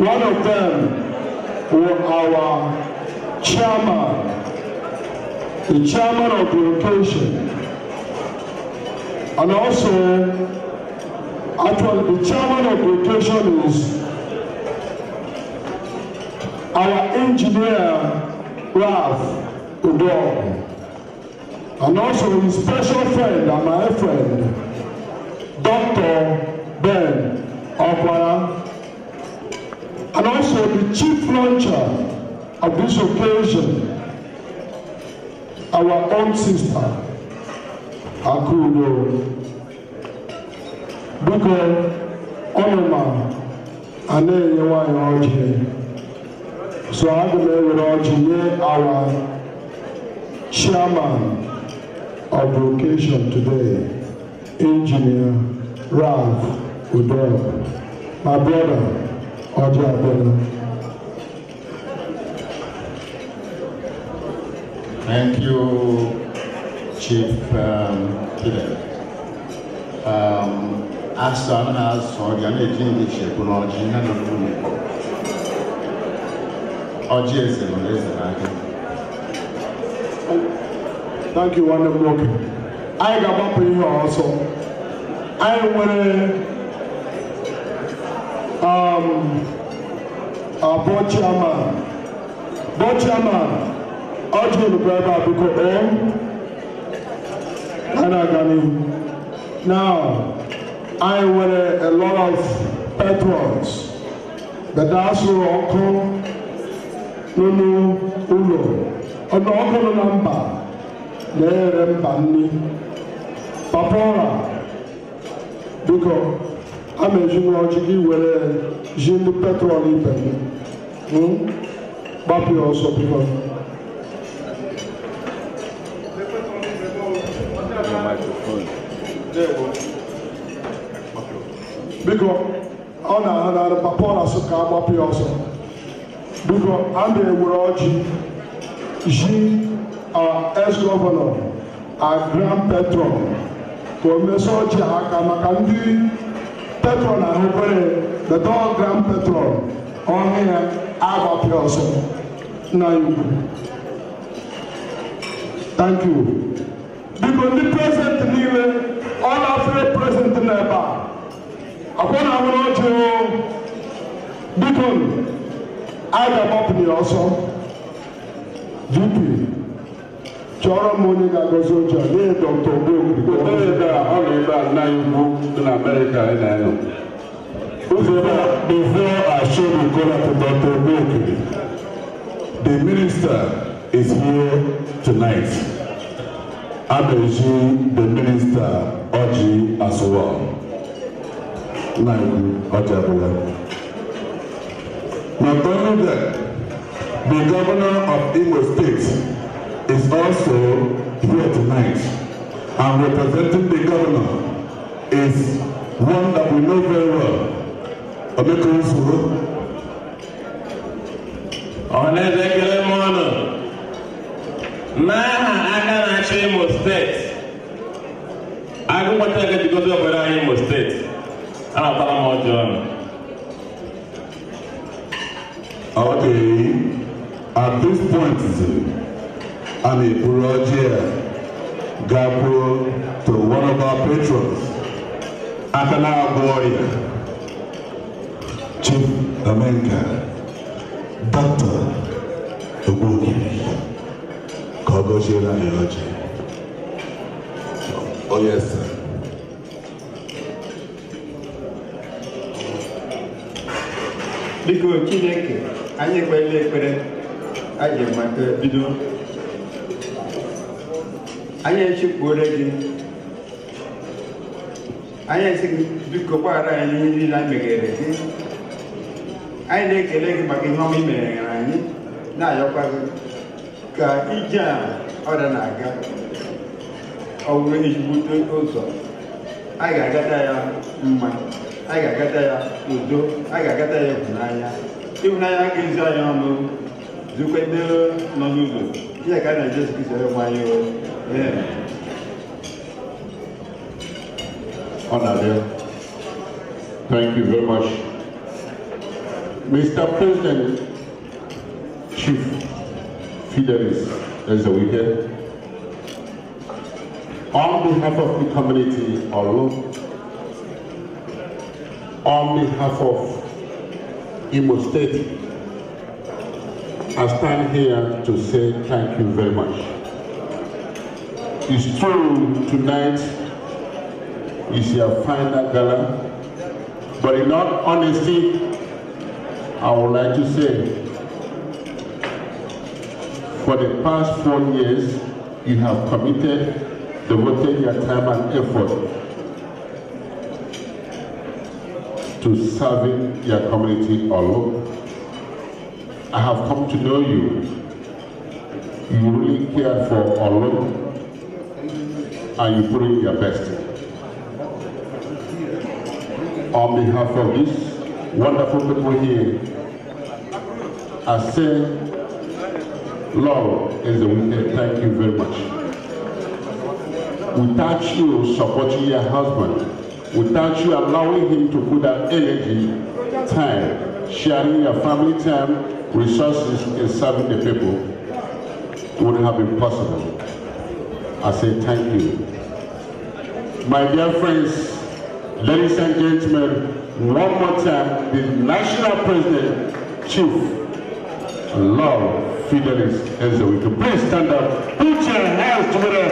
One of them was our chairman, the chairman of the occasion, and also, actually, the chairman of the occasion is our engineer, Ralph Udor, and also his special friend and my friend, Dr. Ben Okwara, and also the chief launcher of this occasion, our own sister, Akudo. Because Onoma and then you want your so I'm going to our chairman of the occasion today, Engineer Ralph Udor, my brother, Oji Abena. Thank you, Chief Peter. Asan has organizing the Shekunoji and the Oji is Thank you, wonderful. I got up in here also. I want board chairman, Oji Lubeba Buko Anagani. Now, I want a lot of patrons, but that's all Nunu Ulo, Onoko Namba, Nerem Bani, Papora, because I'm a Jumajiki where Jim the petrol even. Bapi also because. Because on a Papora Suka Bapi also. Because I'm the Uroji, our ex-governor, our grand patron, for Mesoji Hakamakandi, patron, I hope the dog grand patron, on here, Abba also. Now you. Thank you. Because the present Nile, all of the present Neba, upon our because I got up in the also. VP. Chora Monica Gozoja, they Dr. Book, in America. Before I show the color to Dr. Book, the minister is here tonight. Abeji, the minister, Oji as well. Not only that, the governor of Imo State is also here tonight, and representing the governor is one that we know very well, Omeko Usuru. Onezekele Mono, Maha Akanachi Imo State. I don't want to get because of where I am Imo State. I'm a Palamo John. Okay, at this point, I'm a Roger Gabro to one of our patrons, Akana Warrior, Chief Amenka, Dr. Obuki, Kogoshira Yoji. Oh, yes, sir. Biko Chineke, anyị ekpere ekpere, anyị maka bido. Anyị echekwuore gị. Anyị esighị biko gbaghara anyị ihe niile anyị meghere gị. Anyị na-ekele gị maka ihe ọma i mere anyị, na-ayọkwa gị ka ije a ọrịa na-aga. Ọ bụrụ ezigbo ụzọ, anyị ga-agata ya mma. I got that udo, I got that ịhụnanya. Ịhụnanya ga-ezi anyị ọnụ, zukwende n'ọnụụzọ. Ihe ka na Jesu Kristo nwanyị o. Honorable, thank you very much. Mr. President, Chief Fidelis Ezewike, on behalf of the community alone, on behalf of Imo State, I stand here to say thank you very much. It's true, tonight is your final gala, but in all honesty, I would like to say, for the past 4 years, you have committed, devoted your time and effort to serving your community alone. I have come to know you. You really care for Olo, and you put in your best. On behalf of these wonderful people here, I say, Lord Ezewike, thank you very much. Without you supporting your husband, without you allowing him to put that energy, time, sharing your family time, resources in serving the people, would have been possible. I say thank you. My dear friends, ladies and gentlemen, one more time, the National President, Chief Lord Fidelis Ezewike. Please stand up. Put your hands together.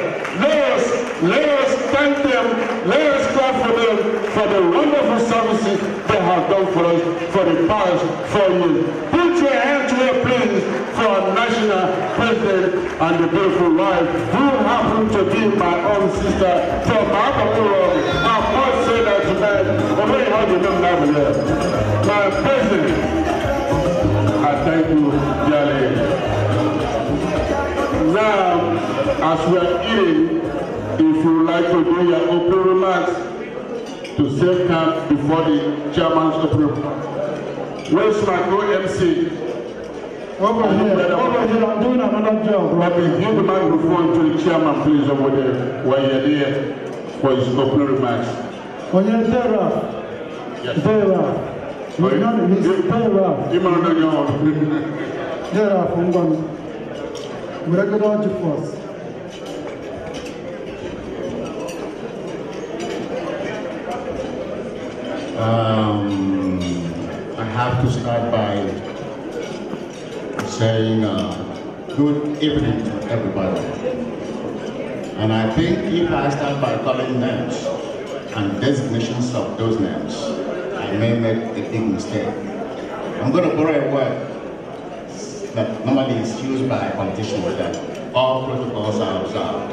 Let us thank them. Let us clap for them for the wonderful services they have done for us for the past 4 years. Put your hands together, please, for our National President and the beautiful wife, who happen to be my own sister from Akapuro. I must say that tonight. Already how you know now here. My President, I thank you, dearly. Now, as we are eating, if you would like to do your opening remarks to save time before the chairman's opening. Where's my co-MC? Over here, I'm doing another job. Okay, give the microphone to the chairman, please, over there, while you're there for his opening remarks. Oh, yeah, Dara. Yes. Dara. Dara from one. We're going to do first. I have to start by saying good evening to everybody. And I think if I start by calling names and designations of those names, I may make a big mistake. I'm going to borrow a word that normally is used by politicians that all protocols are observed.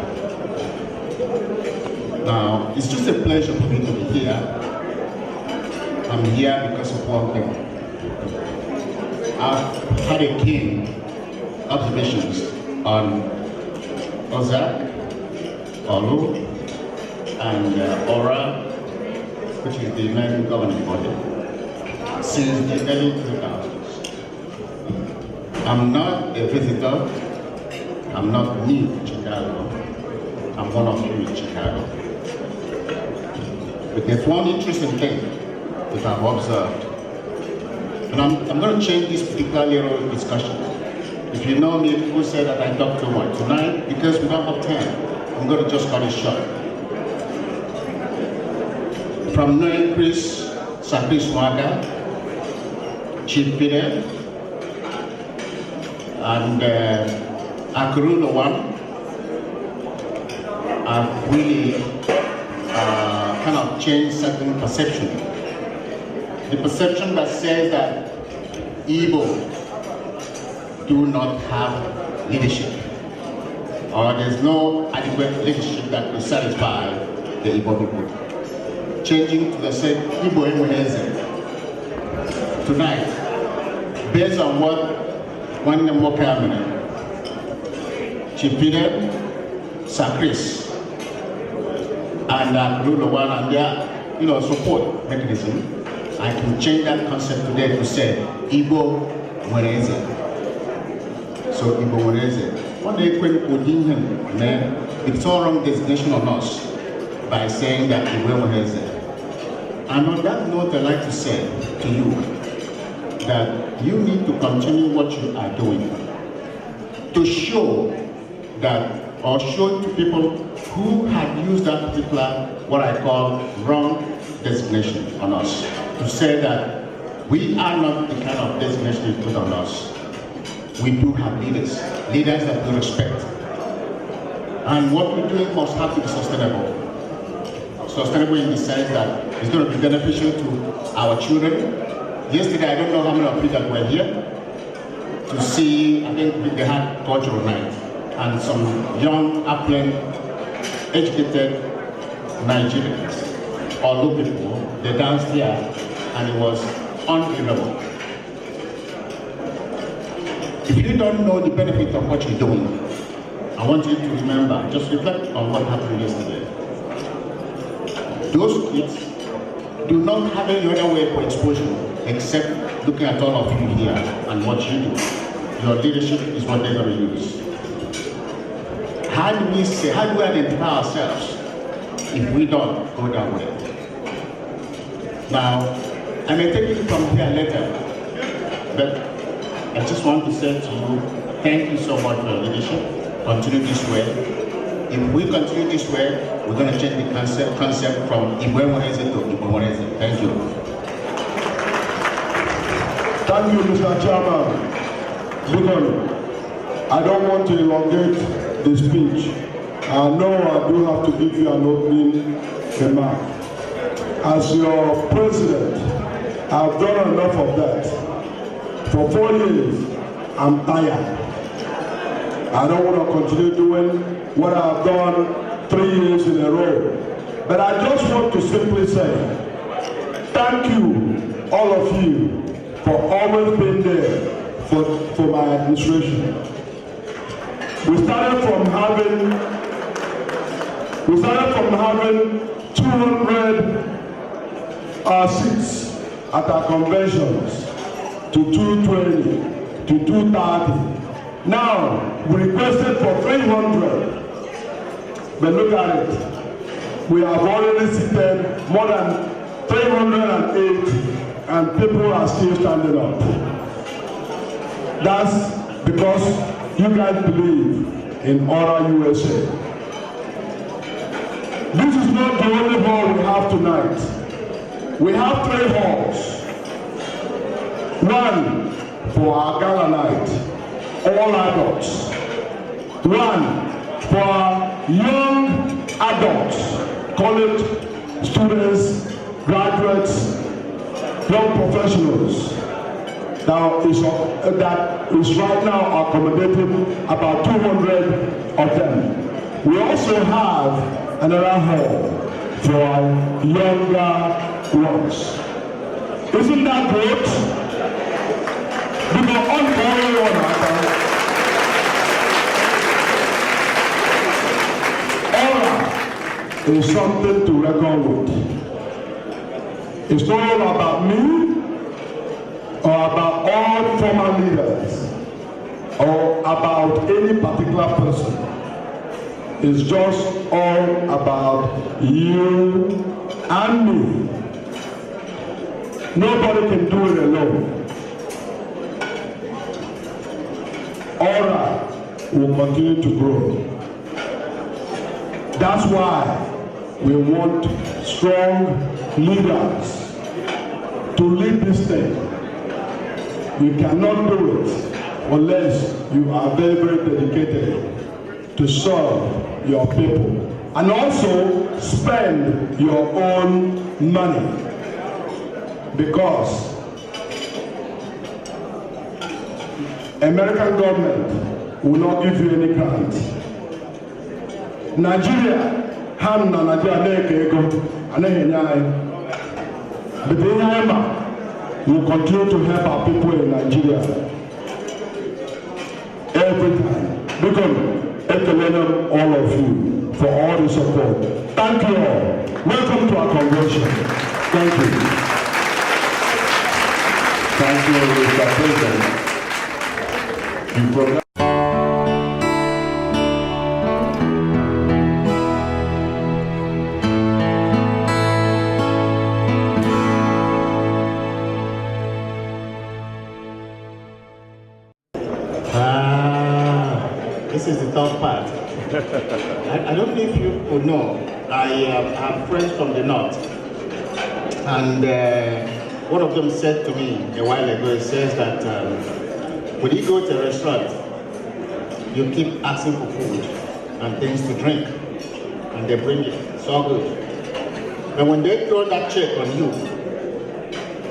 Now, it's just a pleasure for me to be here. I'm here because of one thing. I've had a keen observations on Ozark, Olu, and Ora, which is the United Governing Body, since the early 2000s. I'm not a visitor. I'm not new to Chicago. I'm one of you in Chicago. But there's one interesting thing that I've observed. And I'm going to change this particular little discussion. If you know me, people say that I talk too much. Tonight, because we don't have time, I'm going to just cut it short. From knowing Sir Chris Waga, Chief Peter, and Akuru the one, I've really kind of changed certain perception. The perception that says that Igbo do not have leadership, or there's no adequate leadership that will satisfy the Igbo people. Changing to the same Igbo Emuneze. Tonight, based on what one of more cabinet, Chief Peter, Sir Chris, and Lulu and their support mechanism, I can change that concept today to say Igbo Mwereze. So Igbo Mwereze. What they call Odinhan, man, it's all wrong designation on us by saying that Igbo Mwereze. And on that note, I'd like to say to you that you need to continue what you are doing to show that, or show to people who had used that particular, what I call, wrong designation on us, to say that we are not the kind of designation you put on us. We do have leaders that we respect. And what we're doing must have to be sustainable. Sustainable in the sense that it's going to be beneficial to our children. Yesterday, I don't know how many of you that were here to see, I think they had cultural night, and some young, affluent, educated Nigerians, or people, they danced here, and it was unbelievable. If you don't know the benefit of what you're doing, I want you to remember, just reflect on what happened yesterday. Those kids do not have any other way for exposure except looking at all of you here and what you do. Your leadership is what they're going to use. How do we identify ourselves if we don't go that way? Now, I may take it from here later, but I just want to say to you, thank you so much for your leadership. Continue this way. If we continue this way, we're going to change the concept from Ibwemoheze to Ibwemoheze. Thank you. Thank you, Mr. Chairman. Because I don't want to elongate the speech. I know I do have to give you an opening remark. As your president, I've done enough of that. For 4 years, I'm tired. I don't want to continue doing what I've done 3 years in a row. But I just want to simply say, thank you, all of you, for always being there for my administration. We started from having 200 seats at our conventions to 220, to 230. Now, we requested for 300. But look at it. We have already seated more than 308, and people are still standing up. That's because you guys believe in Ora USA. This is not the only hall we have tonight. We have 3 halls. One for our gala night, all adults. One for our young adults, college students, graduates, young professionals. That is right now accommodating about 200 of them. We also have another hall for our younger ones. Isn't that great? Because ongoing Ora is something to reckon with. It's not all about me or about all former leaders or about any particular person. It's just all about you and me. Nobody can do it alone. Ora will continue to grow. That's why we want strong leaders to lead this thing. You cannot do it unless you are very, very dedicated to serve your people and also spend your own money, because American government will not give you any grant. Nigeria, ham na Nigeria na-eke ego, anaghị enye anyị. But the IMA will continue to help our people in Nigeria every time. Because ekelele all of you for all the support. Thank you all. Welcome to our convention. Thank you. Thank you, Mr. President. You program I don't know if you would know, I have friends from the north, and one of them said to me a while ago, he says that when you go to a restaurant, you keep asking for food and things to drink, and they bring it. It's all good. But when they throw that check on you,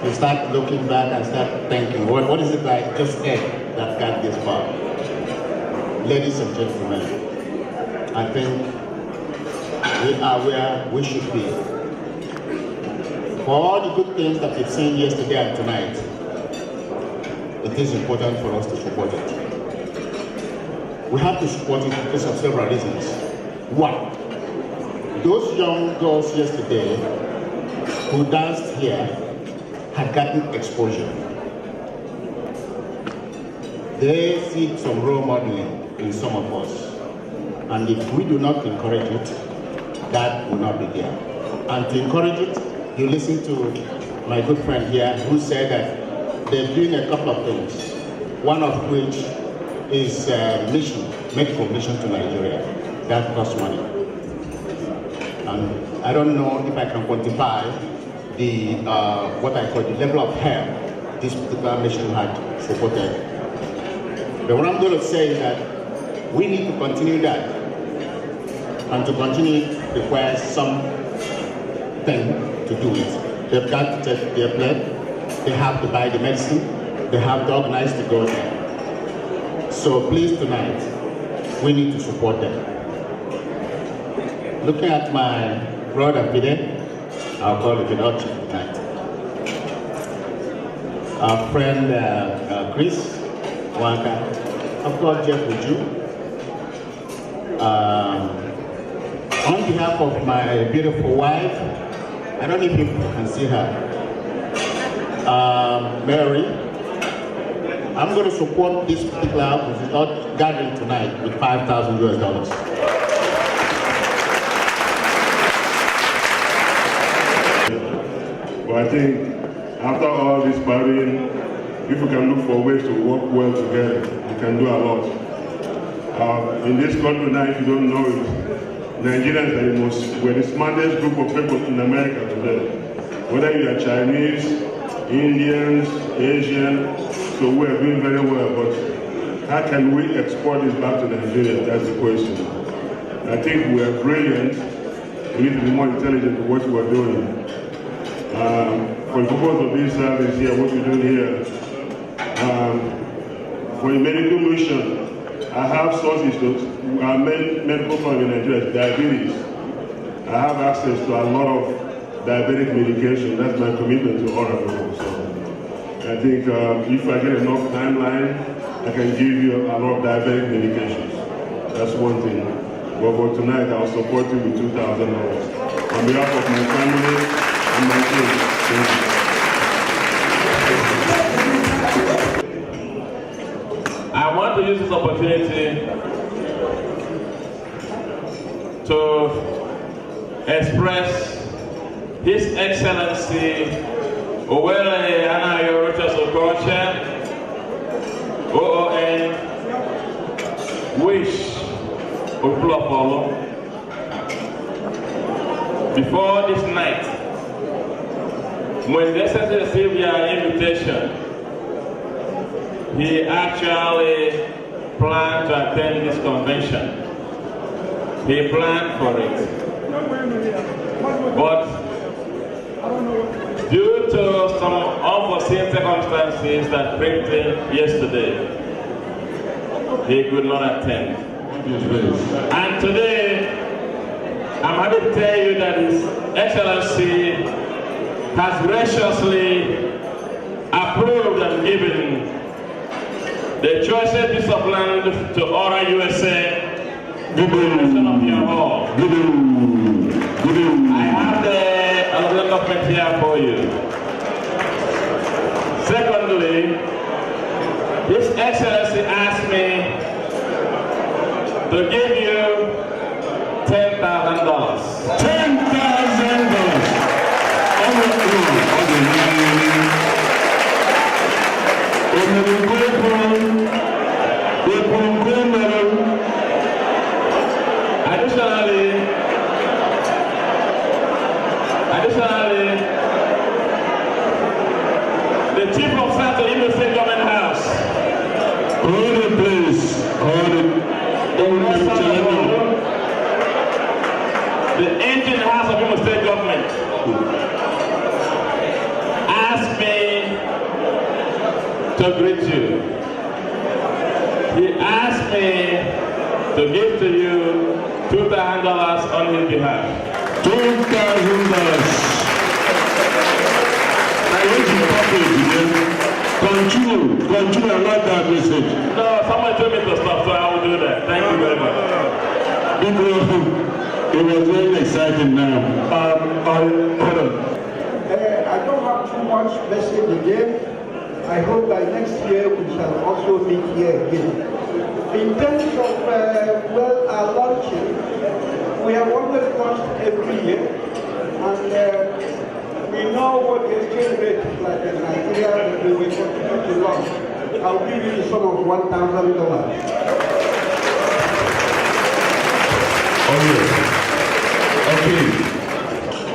you start looking back and start thinking, what is it like just egg that got this far? Ladies and gentlemen, I think we are where we should be. For all the good things that we've seen yesterday and tonight, it is important for us to support it. We have to support it because of several reasons. One, those young girls yesterday who danced here had gotten exposure. They see some role modeling in some of us. And if we do not encourage it, that will not be there. And to encourage it, you listen to my good friend here who said that they're doing a couple of things. One of which is medical mission to Nigeria. That costs money. And I don't know if I can quantify the what I call the level of help this particular mission had supported. But what I'm going to say is that we need to continue that. And to continue requires something to do it. They've got to take their blood, they have to buy the medicine, they have to organize to go there. So please tonight, we need to support them. Looking at my brother Fide, I'll call it Fidochi tonight. Our friend Chris Wanka, of course Jeff Uju. On behalf of my beautiful wife, I don't know if you can see her, Mary, I'm going to support this particular gathering tonight with $5,000 US. But I think after all this partying, if we can look for ways to work well together, we can do a lot. In this country now, if you don't know it, Nigerians we're the smartest group of people in America today. Whether you are Chinese, Indians, Asian, so we're doing very well, but how can we export this back to Nigeria? That's the question. I think we are brilliant. We need to be more intelligent in what we're doing. For the purpose of this service here, what we're doing here, for the medical mission, I have sources to our main medical problem in Nigeria is diabetes. I have access to a lot of diabetic medication. That's my commitment to all of them. So I think if I get enough timeline, I can give you a lot of diabetic medications. That's one thing. But for tonight, I'll support you with $2,000 on behalf of my family and my team. Thank you. I want to use this opportunity to express His Excellency Owele Anayo Rochas Okocha, OON, wish Okulofolo before this night, when they received your invitation, he actually planned to attend this convention. He planned for it. But due to some unforeseen circumstances that brought him yesterday, he could not attend. And today, I'm happy to tell you that His Excellency has graciously approved and given the choicest piece of land to Ora USA, the donation of your hall. I have the document here for you. Secondly, His Excellency asked me to give you $10,000. Additional Additionally, the Chief of Staff of the Imo State Government House. Hold it, please. Hold it. The Engine House of Imo State Government asked me to greet you. He asked me to give to you $2,000 on his behalf. $2,000. I want you to package again. Continue, I like that message. No, someone told me to stop, so I will do that. Thank you very much. It was very exciting now. Hold on. I don't have too much message again. I hope by next year we shall also meet here again. In terms of, our launching, we have always launched every year, and we know what the exchange rate is like in Nigeria, and we will continue to launch. I'll give you the sum of $1,000. Okay.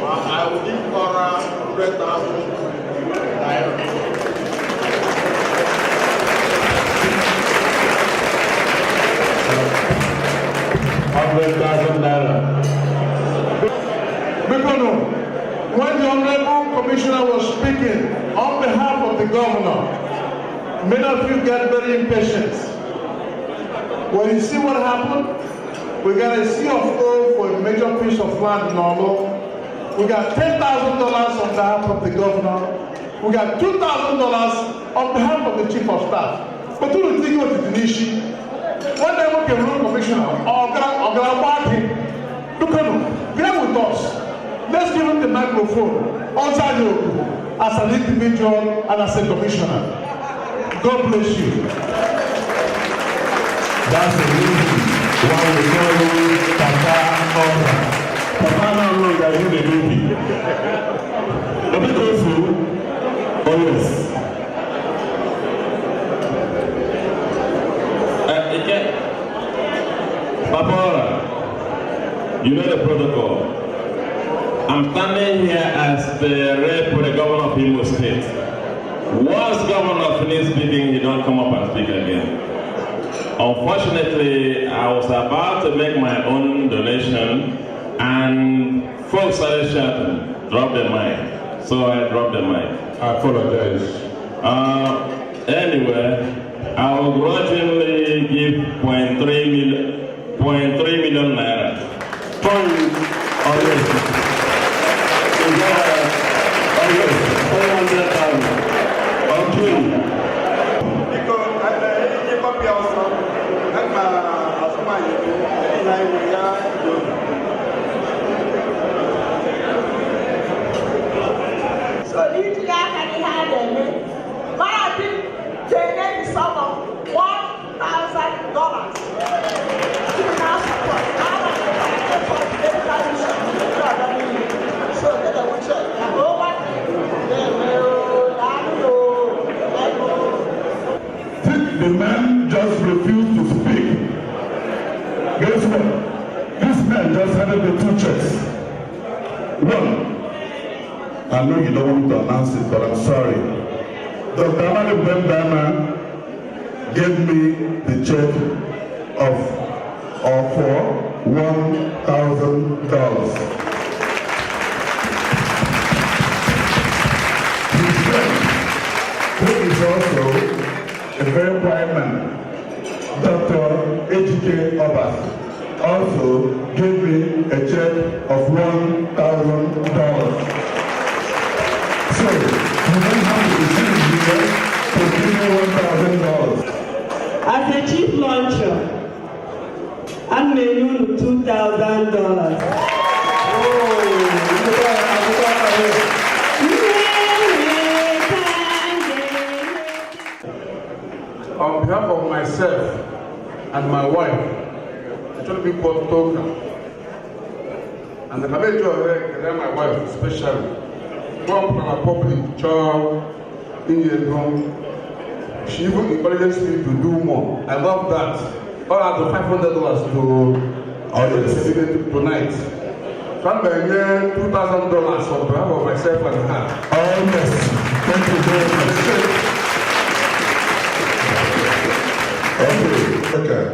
I will give Cora 100,000 naira. Because when the Honorable Commissioner was speaking on behalf of the governor, many of you get very impatient. When you see what happened, we got a sea of O for a major piece of land in Olo. We got $10,000 on behalf of the governor. We got $2,000 on behalf of the chief of staff. But who do you think was the Nishi? When they were the commissioner, look at him, bear with us. Let's give him the microphone outside you as an individual and as a commissioner. God bless you. That's the reason why we call you Papa Ora. Papa now knows that you're the baby. But because you, always. Papa Ora, you know the protocol. I'm standing here as the rep for the governor of Imo State. Once governor finishes speaking, he don't come up and speak again. Unfortunately, I was about to make my own donation, and folks started shouting, drop the mic. So I dropped the mic. I apologize. Anyway, I will grudgingly give 0.3 million naira. The man just refused to speak. Guess what? This man just handed the two checks. One, I know you don't want me to announce it, but I'm sorry. Dr. Amadi Bendama gave me the check for $1,000. His friend, who is also a very quiet man, Dr. Ejike Obas, also gave me a check of $1,000. So, you don't have to receive here to give me $1,000. As a chief launcher, I'm making $2,000. On behalf of myself and my wife, I try to be called Toka. And the manager of my wife, especially, from a public child in the home, she even encourages me to do more. I love that. All out of $500 to tonight. From the year $2,000 on behalf of myself and her. Oh, yes. Thank you very much. Okay.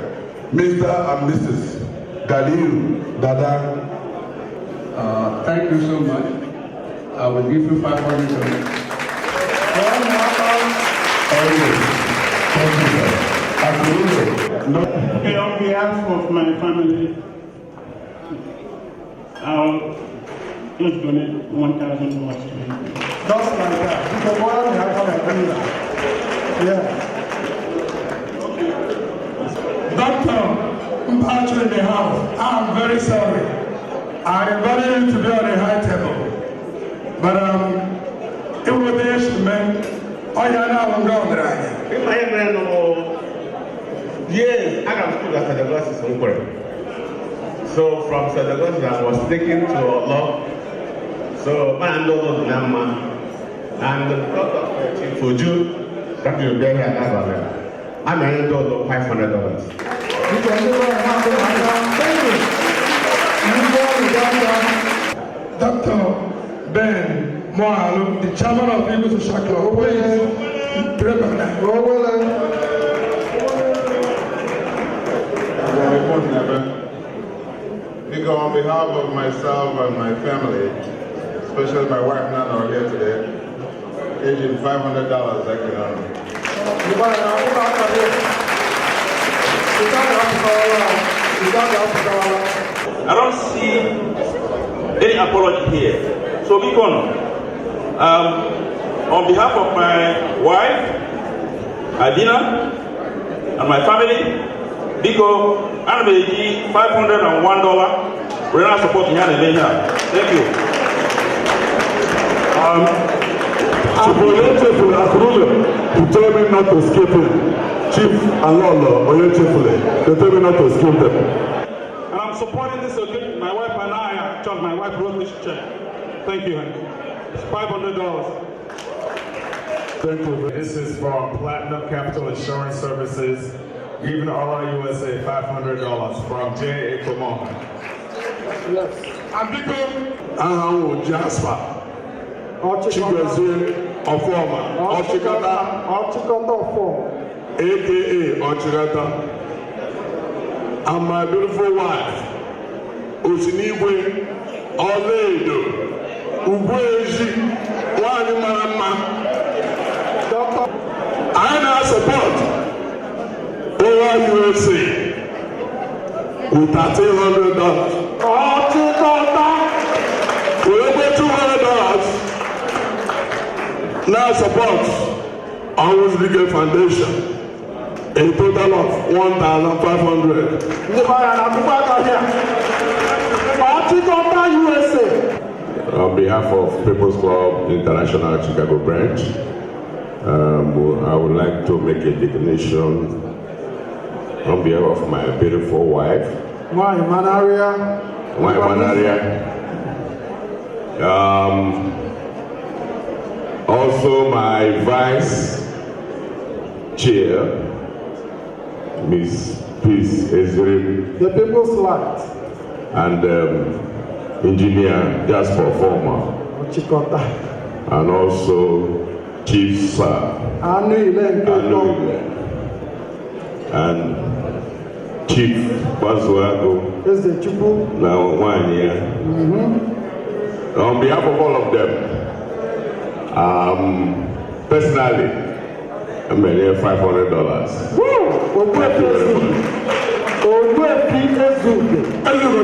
Mr. and Mrs. Galil Dada. Thank you so much. I will give you $500. Okay, on behalf of my family, I'll just donate $1,000 to you. Just like that. Because what we have to do that. Yeah. Doctor Mpacho in the house, I'm very sorry. I invited you to be on the high table. But it was the instrument. Oh, yeah, now I'm going there. If I ever know, yes, I got school at the glasses on Korea. So from St. Augustine, I was taken to law. So my landlord was Nama, and the doctor for June, that you bear here at I'm a $500. Dr. Ben Moalo, the chairman of People to Shakla, Because on behalf of myself and my family, especially my wife Nana are here today, aging $500 I can honor. I don't see any apology here. So big honor. On behalf of my wife, Adina, and my family, Biko, I'm $501. We're not supporting her. Thank you. He told me not to skip him. Chief and Lolo, Oyechefule, they told me not to skip them. And I'm supporting this occasion. My wife and I, my wife wrote this check. Thank you, honey. It's $500. Thank you. This is from Platinum Capital Insurance Services, giving RRUSA $500 from J.A. Komon. Yes. And because Ahamu Jasper, Chigozie Ofoma, Ochikata, aka Ochikata, and my beautiful wife, Osinigwe Oledo, Ugweji, Wani Marama. I now support ORUSA with $1,300. We over $200. Now support Always Legal Foundation, a total of $1,500. On behalf of People's Club International Chicago Branch, I would like to make a declaration on behalf of my beautiful wife, Why Manaria? Also my vice chair, Miss Peace Ezrin, The People's Light, and Engineer Jasper Former, and also Chief Sir, and Chief Bazuago, now 1 year. On behalf of all of them, personally, I'm $500.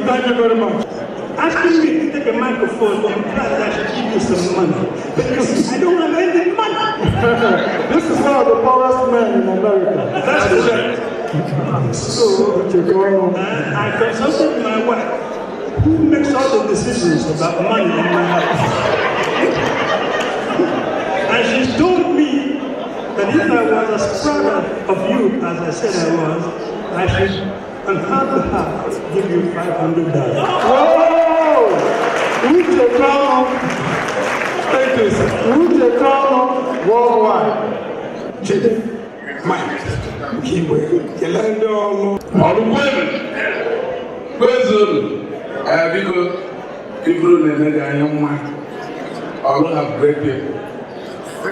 Thank you very much. Asking me to take a microphone implies I should give you some money. Because I don't have any money. This is one of the poorest men in America. That's correct. So, I consulted my wife, who makes all the decisions about money in my life. And she told me that if I was as proud of you as I said I was, I should, on her behalf, give you $500. Whoa! Reach the crown. Thank you, sir. Reach the crown worldwide. Mike, Kiwe, Yelendo, all the women, Kwezulu, because people in the all have great people.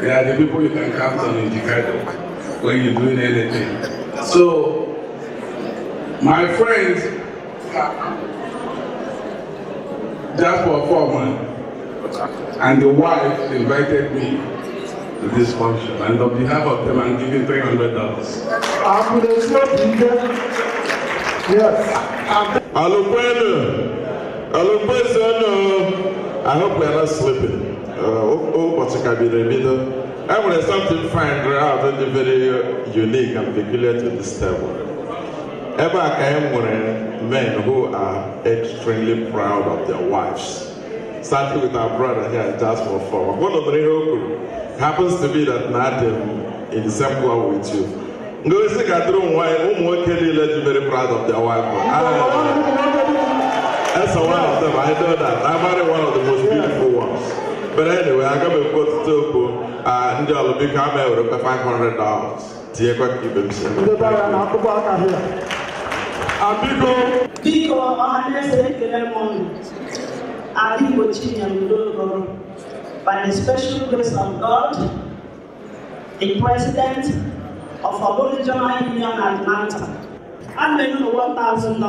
They are the people you can count on in Chicago when you're doing anything. So, my friends, Jasper Foreman and the wife invited me to this function, and on behalf of them, I'm giving $300. Yes. I hope we are not sleeping. I want something fine, very, very unique and peculiar to this table. Ever I came with men who are extremely proud of their wives. Starting with our brother here, Jasper Foreman. One of the real happens to be that Nadim in the same club with you. Ngozi Kadru is very proud of their wife. That's one of them, I know that. I'm married one of the most beautiful ones. But anyway, I got to go to Togo and I'll be coming with $500. Diego keep himself. By the special grace of God, the president of Aboriginal Union Atlanta, I'm making $1,000.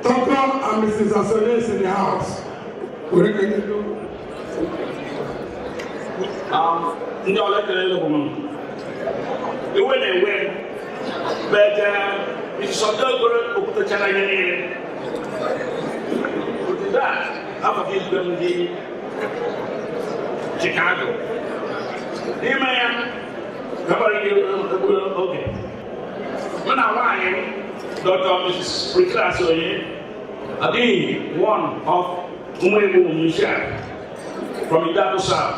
Dr. and Mrs. Asones in the house. What can you do? No, let the little woman. The way they went, but it's some good to put the channel in. With that, I'm going to Chicago. Hey, man, how are you? Okay. When I want Dr. Mrs. Priclasoye, again, one of Umwebu Michelle from Idado South.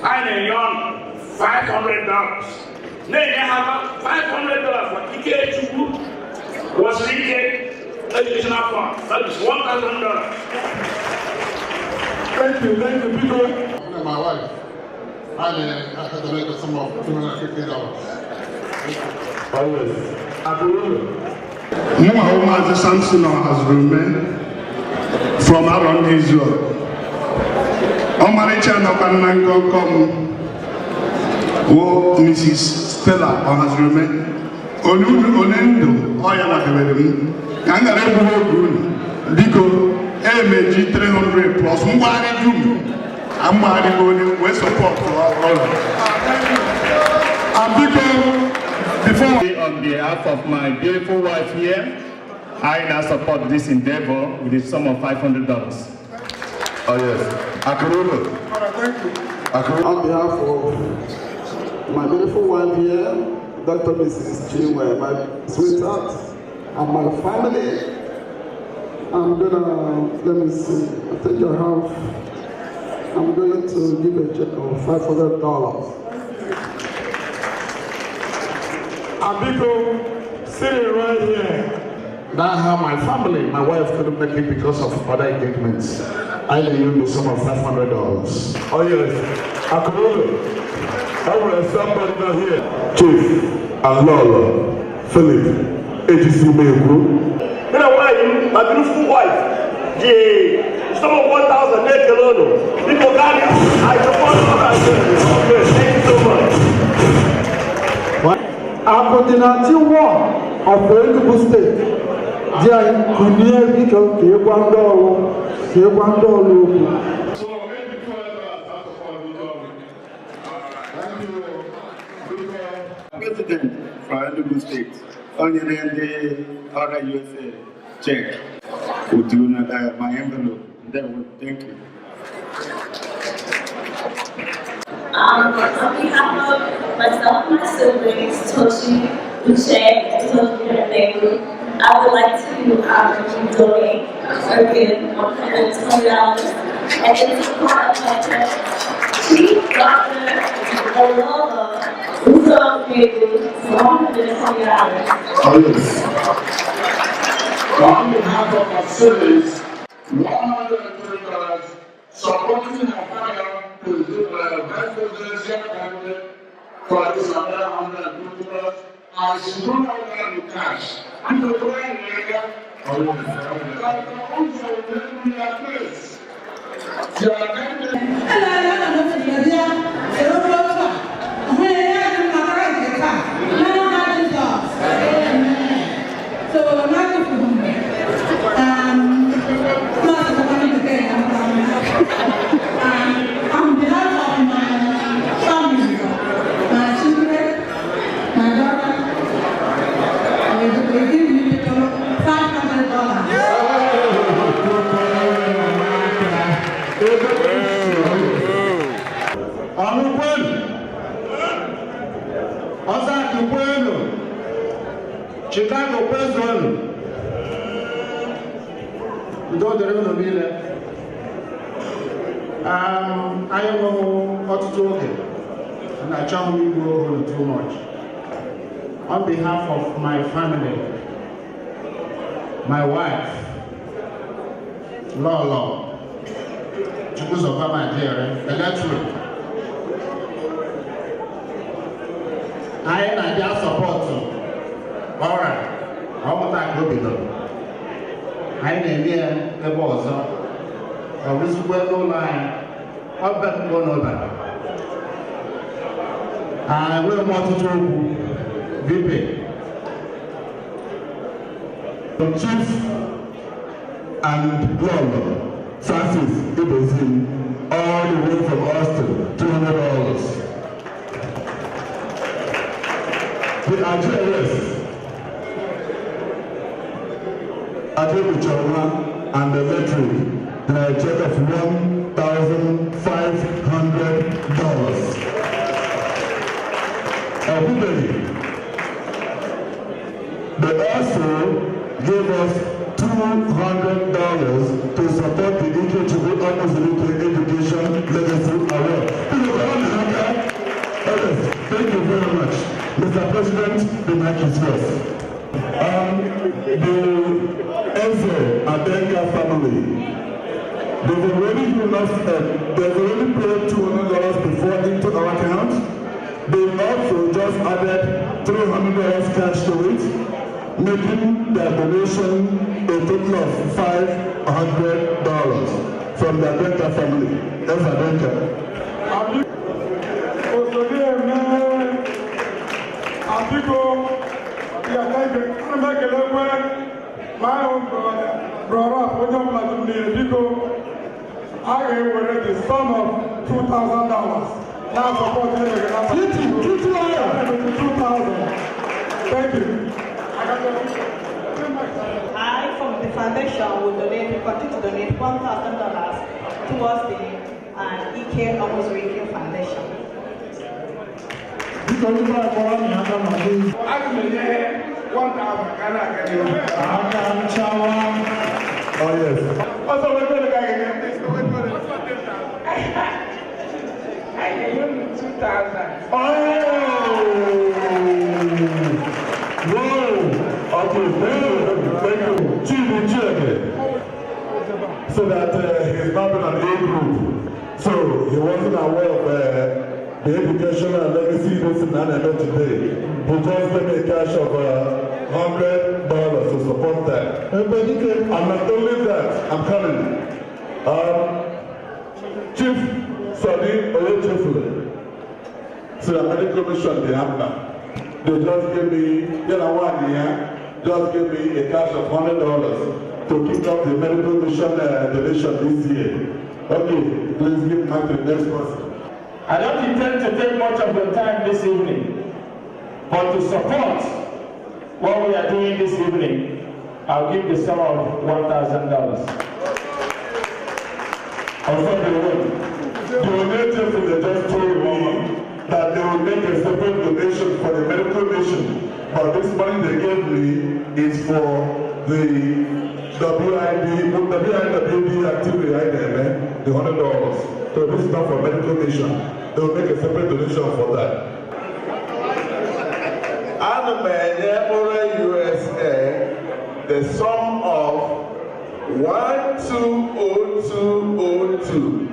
I am young, $500. Then I have $500 for EKHU was repaid educational fund. That is $1,000. Thank you, people. And my wife, I had to make a sum of $250. Muhammad Samson has remained from around Israel. Omaricha Nokanango come, Mrs. Stella has remained. Onendo, Oyana Kaverim, Kangarebu Guru, Digo, MG 300 plus Mwari Jum. I'm married with support for all. On behalf of my beautiful wife here, I now support this endeavor with a sum of $500. Oh yes, Akurulu. On behalf of my beautiful wife here, Dr. Mrs. Chinwe, my sweetheart, and my family, I'm gonna, let me see, I think I'm going to give a check of $500. Abiko, sitting right here. That's how my family, my wife couldn't make it because of other engagements. I lay you the sum of $500. Oh yes, Akurulu. I will have somebody down here. Chief, Alolo, Philip, AGC Mayor Group. You know why my beautiful wife, the sum of $1,000 net alone. People got it. I support what thank you so much. Akontinanti one of Enugu State, there Kunie Biko Kekwando. President from Enugu State, Onyerende Ora USA check. Would you not my envelope? Thank you. On behalf of myself and my siblings, Toshi, Uche, and Toshi and Negu, I would like to donate or give $120 and it's a part of my Chief Dr. Olola Uzo Negu for $120. On behalf of our cities, $120 supporting our father to do the vice presidential candidate for this another 100 dollars. I should not have the cash. And the way Chicago President, do the revenue I don't know what to do, and I don't need to go too much. On behalf of my family, my wife, Lolo, Chukwuzoka, my dear, electric. I and their support. All right, I want that group though. I need here the boss. I was well line. I'll bet go no that. I will want to do VP. The chief and Lord Francis Ibezim, all the way from Austin, $200. The address. Adébùjọ́wá and the lottery, the check of $1,500. Everybody, they also gave us $200 to support the Ikechukwu Akwesili Education Legacy Award. Thank you very much. Mr. President, the mic is yours. The Eze Adenga family, they've already given us, they've already paid $200 before into our account. They also just added $300 cash to it, making their donation a total of $500 from the Adenga family. Eze Adenga. My own brother, I gave the sum of $2,000. Now supporting $2,000. Thank you. I, from the foundation, will continue to donate $1,000 towards the Ike Akwesili Foundation. Oh yes. Also, we're going to get this. I gave him 2,000. Oh! Whoa! Okay, thank you. Chief, so that he's not been an A group. So he wasn't aware of the educational legacy this in Anna today. He just gave me a cash of $100 to support that. And not only that, I'm coming. Chief Sadi Oyechefule, so the medical mission they have now. They just gave me, just gave me a cash of $100 to kick off the medical mission donation this year. Okay, please give back to the next person. I don't intend to take much of your time this evening, but to support what we are doing this evening, I'll give the sum of $1,000. Also, the donators just told me that they will make a separate donation for the medical mission, but this money they gave me is for the WIWD activity the $100. So this is not for medical mission. They will make a separate donation for that. USA, the sum of 120202,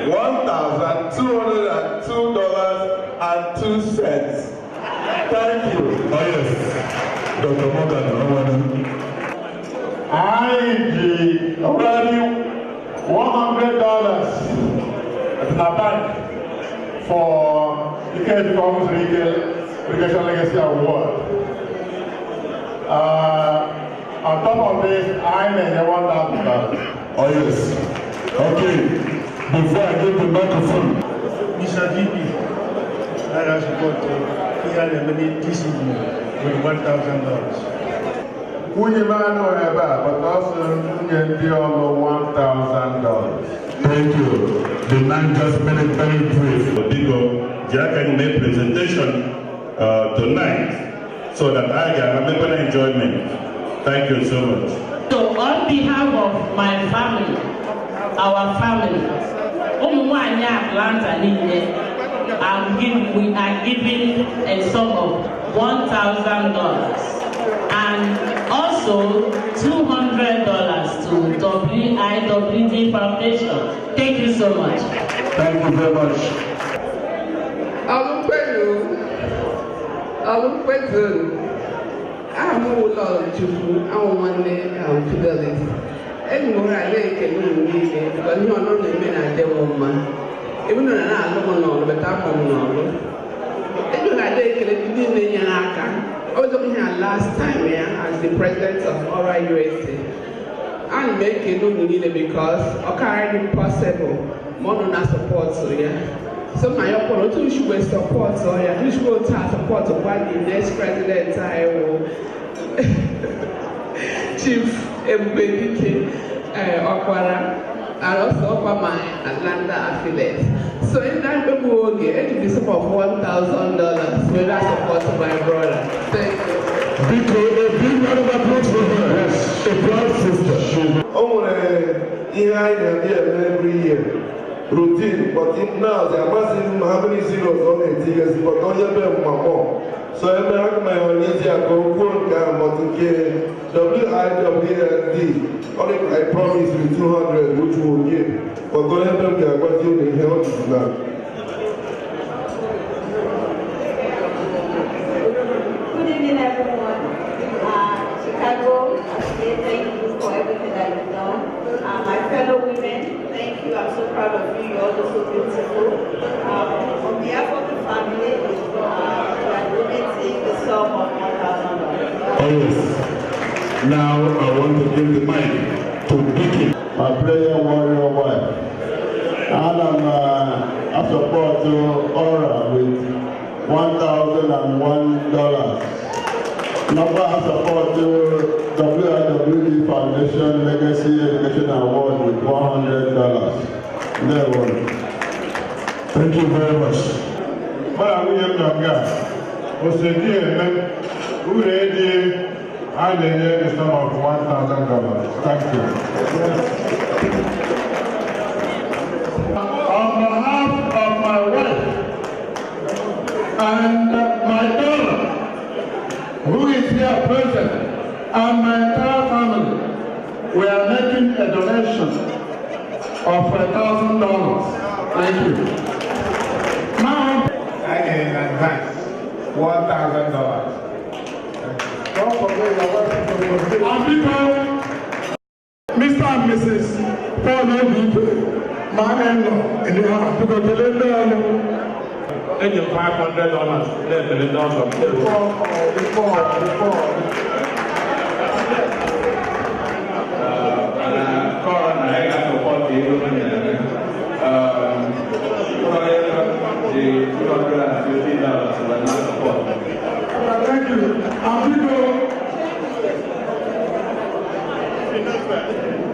$1,202 and 2 cents. Thank you. Oh yes, Dr. Morgan. I did already $100 at the bank for the Case Farms Education Legacy Award. On top of this, I made $1,000. Oh yes. Okay. Before I give the microphone, Mr. GP, I have support here this evening with $1,000. Nwunye m anọghị ebe a, but also nwunye ndị ọlụ $1,000. Thank you. The man just made it very brief. Biko, Jack can make presentation tonight so that I can remember the enjoyment. Thank you so much. So on behalf of my family, our family, Umuwanya Atlanta, we are giving a sum of $1,000 and also $200 to WIWD Foundation. Thank you so much. Thank you very much. I'm one Fidelis. Anymore, I like a little bit, but you are not the men I did woman. Even though I don't know, but I'm not. Even I like a little bit in Yanaka. I was over here last time as the president of Ora USA. And make a little bit because okay, impossible. More than I support so yeah. So my opponent should support so yeah. This will support of what the next president I will. Chief Ebubedike Okwara, and also for my Atlanta affiliate. So in that it will be some of $1,000 with that support of my brother. Thank you. A big round of applause for her. Yes, a proud sister. Every year. Routine, but now they are massive how many zeros on it, but don't you have my mom. So I make my own easier go but to get WIWD. Only I promise you 200, which will give. But don't have them there, but you need help now. Good evening, everyone. Chicago, thank you for everything that you've done. My fellow women, thank you. I'm so proud of you. You're all so beautiful. On behalf of the family, we are donating the sum of $1,000. Oh yes. Now I want to give the mic to Vicky, my prayer warrior wife. And I support Ora with $1,001. Number I support WIWD Foundation Legacy Education Award with $100. There one. Thank you very much. Well, we have no guy. Was a dear who ready? I lay the sum of $1,000. Thank you. On behalf of my wife and my daughter, who is here present, and my entire family, we are making a donation of $1,000. Thank you. Now, I get in advance $1,000. Don't forget your wife. And people, Mr. and Mrs. Paul Obipe, my in-law, in the house, because they live there. And your $500, let the $1,000. Before. I got support the $250 was not support. Thank you. And people,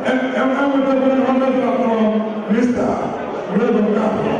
and we take $100 from Mr. Reverend Capo.